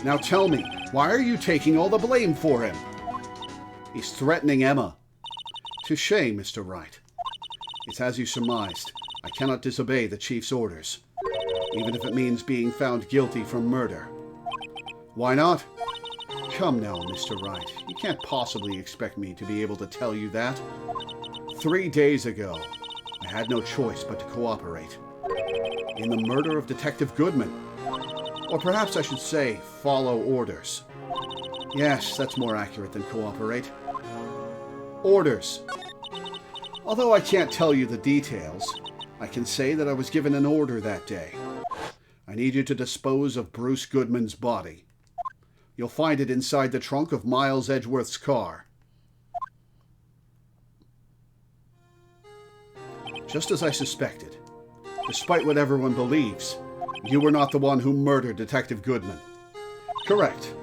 Now tell me, why are you taking all the blame for him? He's threatening Emma. Touché, Mr. Wright. It's as you surmised. I cannot disobey the Chief's orders, even if it means being found guilty for murder. Why not? Come now, Mr. Wright. You can't possibly expect me to be able to tell you that. 3 days ago, I had no choice but to cooperate. In the murder of Detective Goodman. Or perhaps I should say, follow orders. Yes, that's more accurate than cooperate. Orders. Although I can't tell you the details, I can say that I was given an order that day. I need you to dispose of Bruce Goodman's body. You'll find it inside the trunk of Miles Edgeworth's car. Just as I suspected. Despite what everyone believes, you were not the one who murdered Detective Goodman. Correct.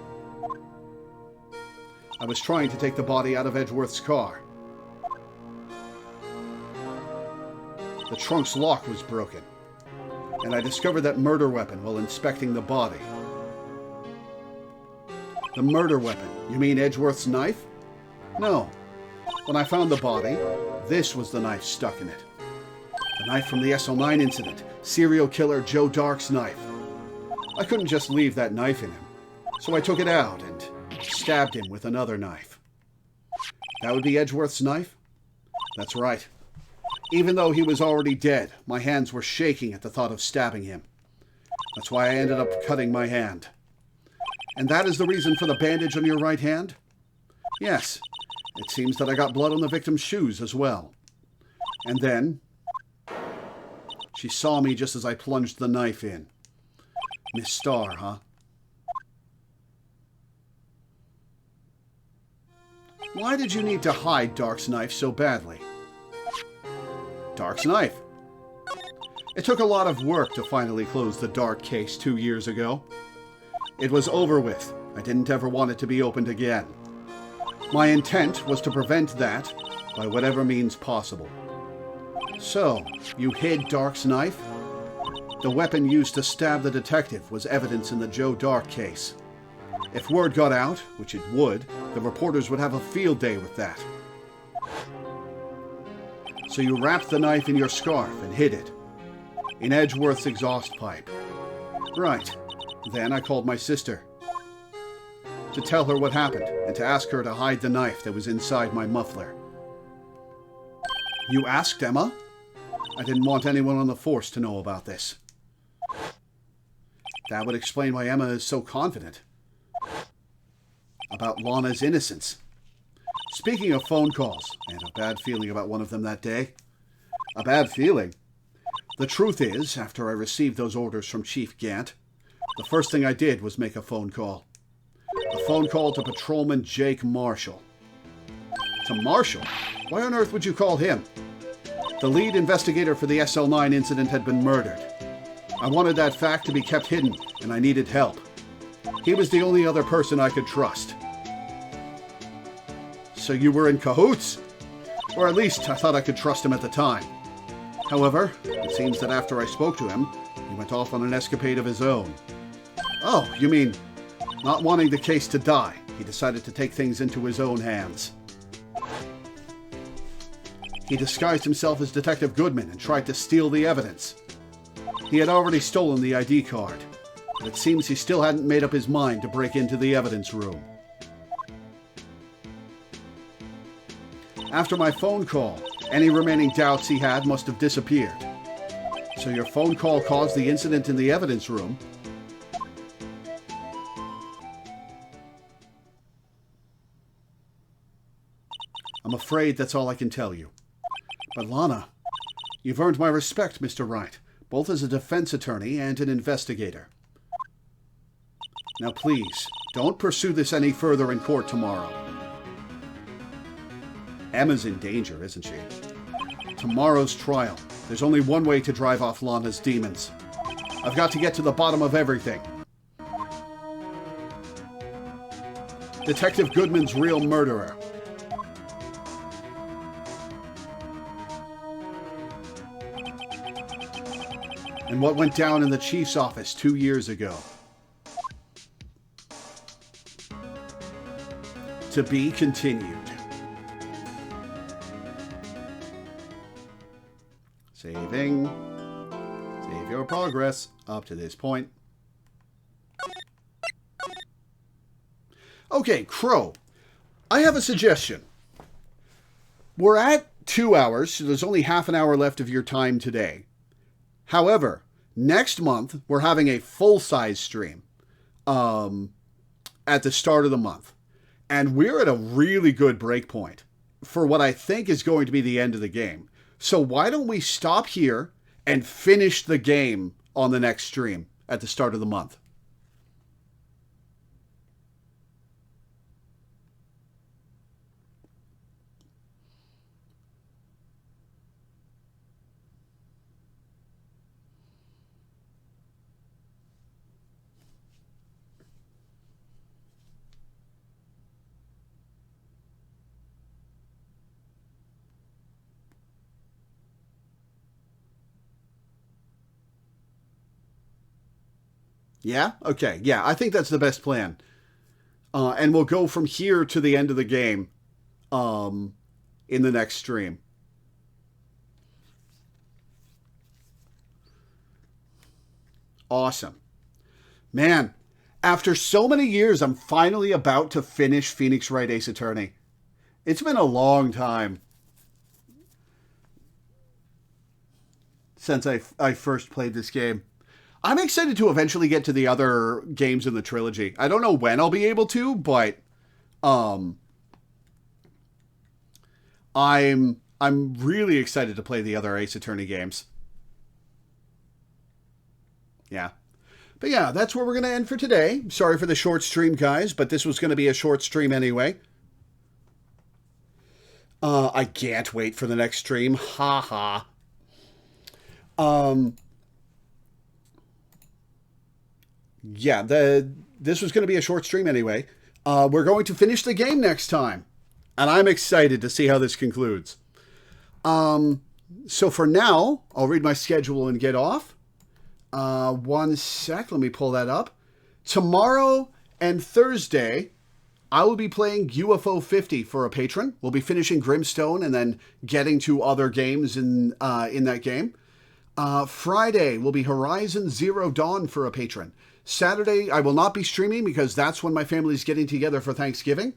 I was trying to take the body out of Edgeworth's car. The trunk's lock was broken, and I discovered that murder weapon while inspecting the body. The murder weapon? You mean Edgeworth's knife? No. When I found the body, this was the knife stuck in it. The knife from the SL9 incident. Serial killer Joe Dark's knife. I couldn't just leave that knife in him, so I took it out and stabbed him with another knife. That would be Edgeworth's knife? That's right. Even though he was already dead, my hands were shaking at the thought of stabbing him. That's why I ended up cutting my hand. And that is the reason for the bandage on your right hand? Yes. It seems that I got blood on the victim's shoes as well. And then she saw me just as I plunged the knife in. Miss Starr, huh? Why did you need to hide Dark's knife so badly? Dark's knife? It took a lot of work to finally close the Dark case 2 years ago. It was over with. I didn't ever want it to be opened again. My intent was to prevent that by whatever means possible. So, you hid Dark's knife? The weapon used to stab the detective was evidence in the Joe Dark case. If word got out, which it would, the reporters would have a field day with that. So you wrapped the knife in your scarf and hid it. In Edgeworth's exhaust pipe. Right. Then I called my sister. To tell her what happened, and to ask her to hide the knife that was inside my muffler. You asked Emma? I didn't want anyone on the force to know about this. That would explain why Emma is so confident about Lana's innocence. Speaking of phone calls, I had a bad feeling about one of them that day. A bad feeling? The truth is, after I received those orders from Chief Gant, the first thing I did was make a phone call. A phone call to Patrolman Jake Marshall. To Marshall? Why on earth would you call him? The lead investigator for the SL9 incident had been murdered. I wanted that fact to be kept hidden, and I needed help. He was the only other person I could trust. So you were in cahoots? Or at least I thought I could trust him at the time. However, it seems that after I spoke to him, he went off on an escapade of his own. Oh, you mean, not wanting the case to die, he decided to take things into his own hands. He disguised himself as Detective Goodman and tried to steal the evidence. He had already stolen the ID card, but it seems he still hadn't made up his mind to break into the evidence room. After my phone call, any remaining doubts he had must have disappeared. So your phone call caused the incident in the evidence room? I'm afraid that's all I can tell you. But Lana, you've earned my respect, Mr. Wright, both as a defense attorney and an investigator. Now please, don't pursue this any further in court tomorrow. Emma's in danger, isn't she? Tomorrow's trial. There's only one way to drive off Lana's demons. I've got to get to the bottom of everything. Detective Goodman's real murderer. And what went down in the chief's office 2 years ago. To be continued. Saving. Save your progress up to this point. Okay, Crow. I have a suggestion. We're at 2 hours, so there's only half an hour left of your time today. However, next month, we're having a full-size stream at the start of the month. And we're at a really good break point for what I think is going to be the end of the game. So why don't we stop here and finish the game on the next stream at the start of the month? Yeah? Okay. Yeah, I think that's the best plan. And we'll go from here to the end of the game in the next stream. Awesome. Man, after so many years, I'm finally about to finish Phoenix Wright Ace Attorney. It's been a long time since I first played this game. I'm excited to eventually get to the other games in the trilogy. I don't know when I'll be able to, but I'm really excited to play the other Ace Attorney games. Yeah. But yeah, that's where we're going to end for today. Sorry for the short stream, guys, but this was going to be a short stream anyway. I can't wait for the next stream. Ha ha. Yeah, this was going to be a short stream anyway. We're going to finish the game next time. And I'm excited to see how this concludes. So for now, I'll read my schedule and get off. 1 sec, let me pull that up. Tomorrow and Thursday, I will be playing UFO 50 for a patron. We'll be finishing Grimstone and then getting to other games in that game. Friday will be Horizon Zero Dawn for a patron. Saturday, I will not be streaming because that's when my family's getting together for Thanksgiving.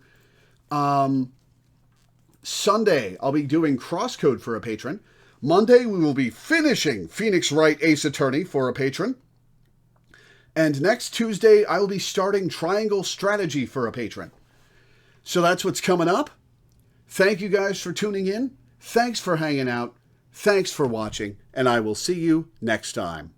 Sunday, I'll be doing Crosscode for a patron. Monday, we will be finishing Phoenix Wright Ace Attorney for a patron. And next Tuesday, I will be starting Triangle Strategy for a patron. So that's what's coming up. Thank you guys for tuning in. Thanks for hanging out. Thanks for watching. And I will see you next time.